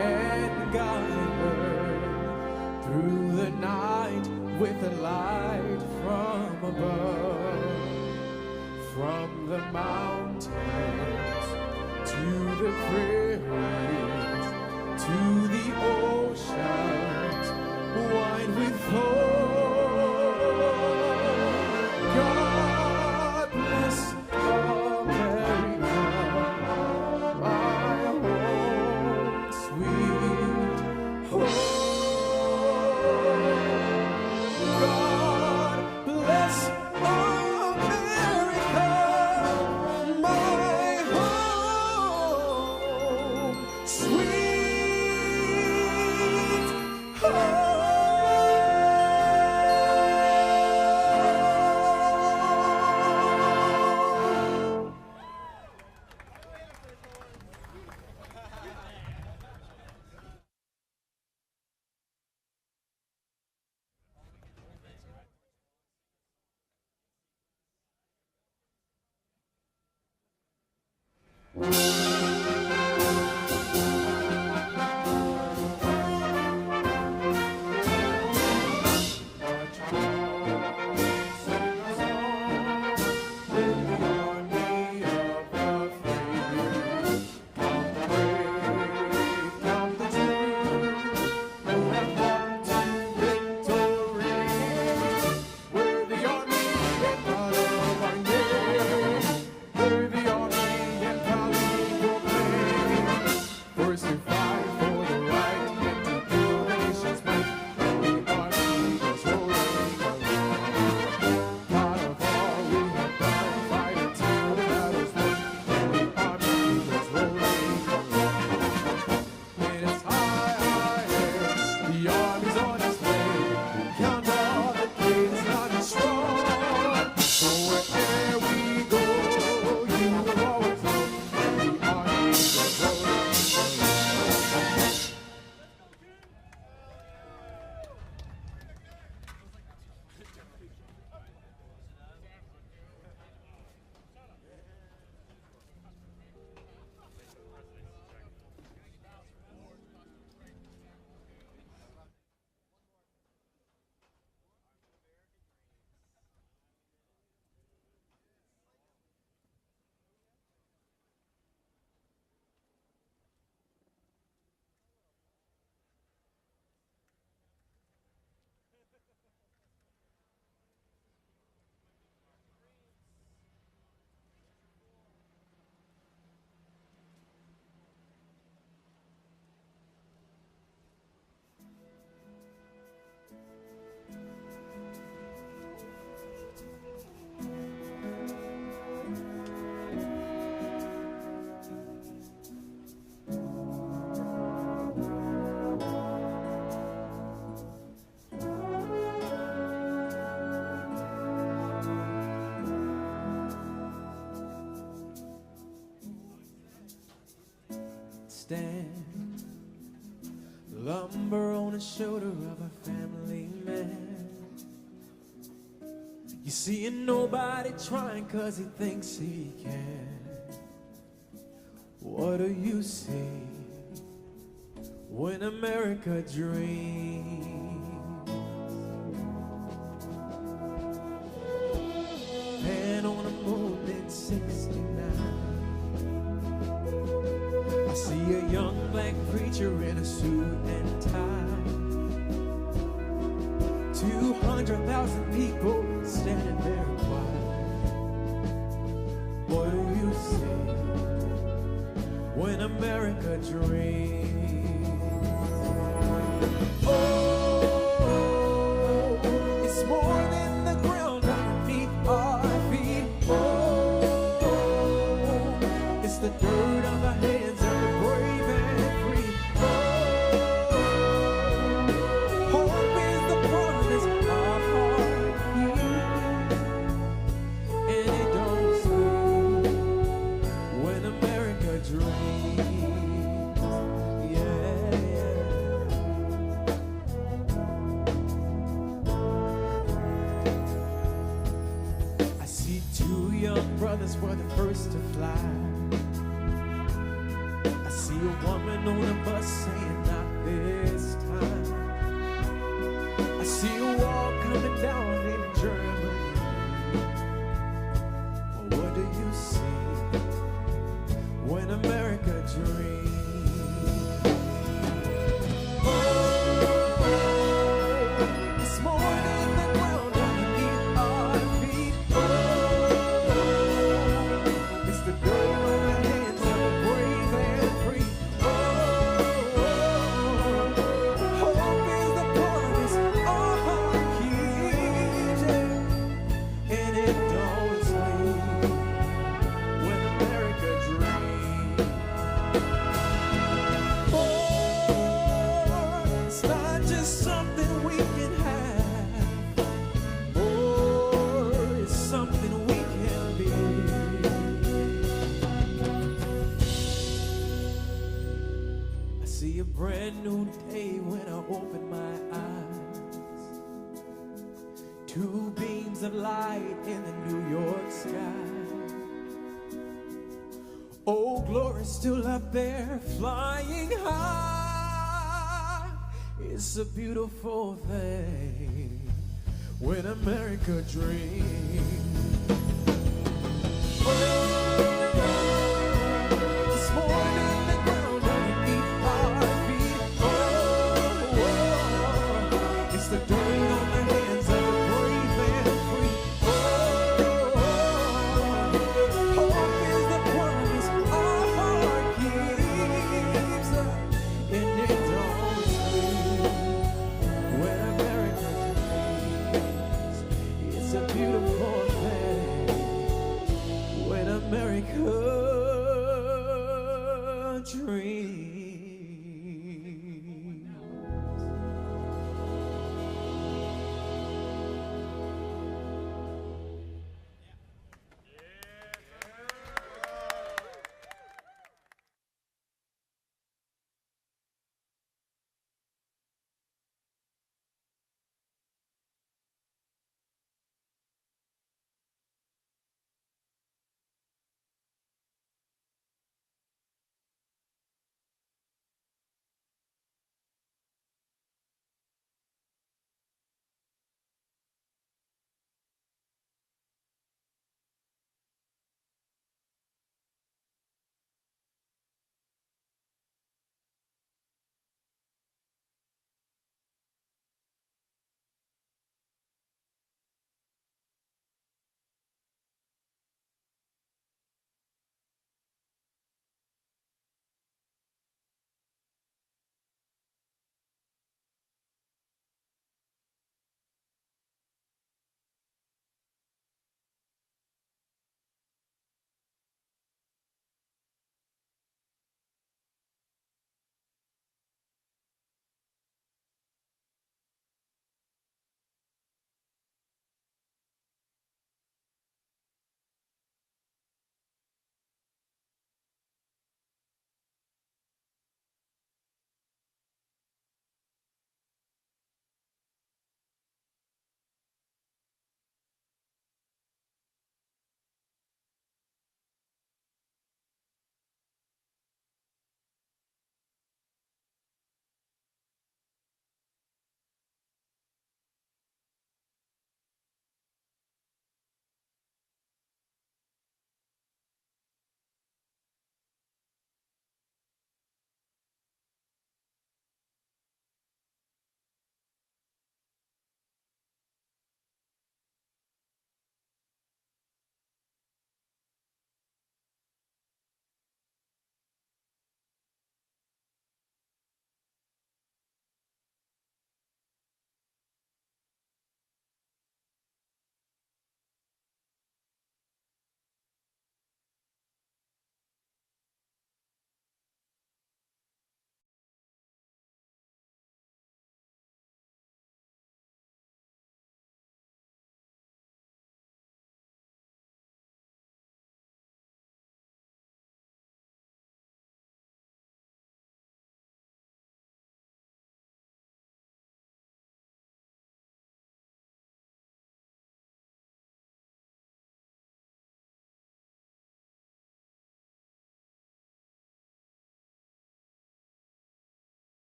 and guide her through the night with the light from above. From the mountains to the prairies, to the oceans wide with foam. God bless America, my home, sweet home. God bless America, my home, sweet home. We're the army and stand. Lumber on the shoulder of a family man. You see nobody trying 'cause he thinks he can. What do you see when America dreams? Man on the moon in '69. I see a young black preacher in a suit and tie. 200,000 people standing there quiet. What do you see when America dreams? Oh, it's more than the ground underneath our feet. Oh, it's the dirt on the hands of the brave and free. Oh, hope is the promise of our youth, and it don't sleep when America dreams. Yeah, yeah. I see two young brothers were the first to fly. I see a woman on a bus saying not this time. I see a wall coming down in Germany. Well, what do you see when America dreams? Oh, it's more than the ground underneath our feet. Oh, it's the dirt on the hands of the brave and free. Oh, hope is the promise our heart keeps, and it don't sleep when America dreams. Oh, it's not just something we can have. Oh, it's something we can be. I see a brand new day when I open my eyes. Two beams of light in the New York sky. Oh, glory's still up there, flying high. It's a beautiful thing when America dreams.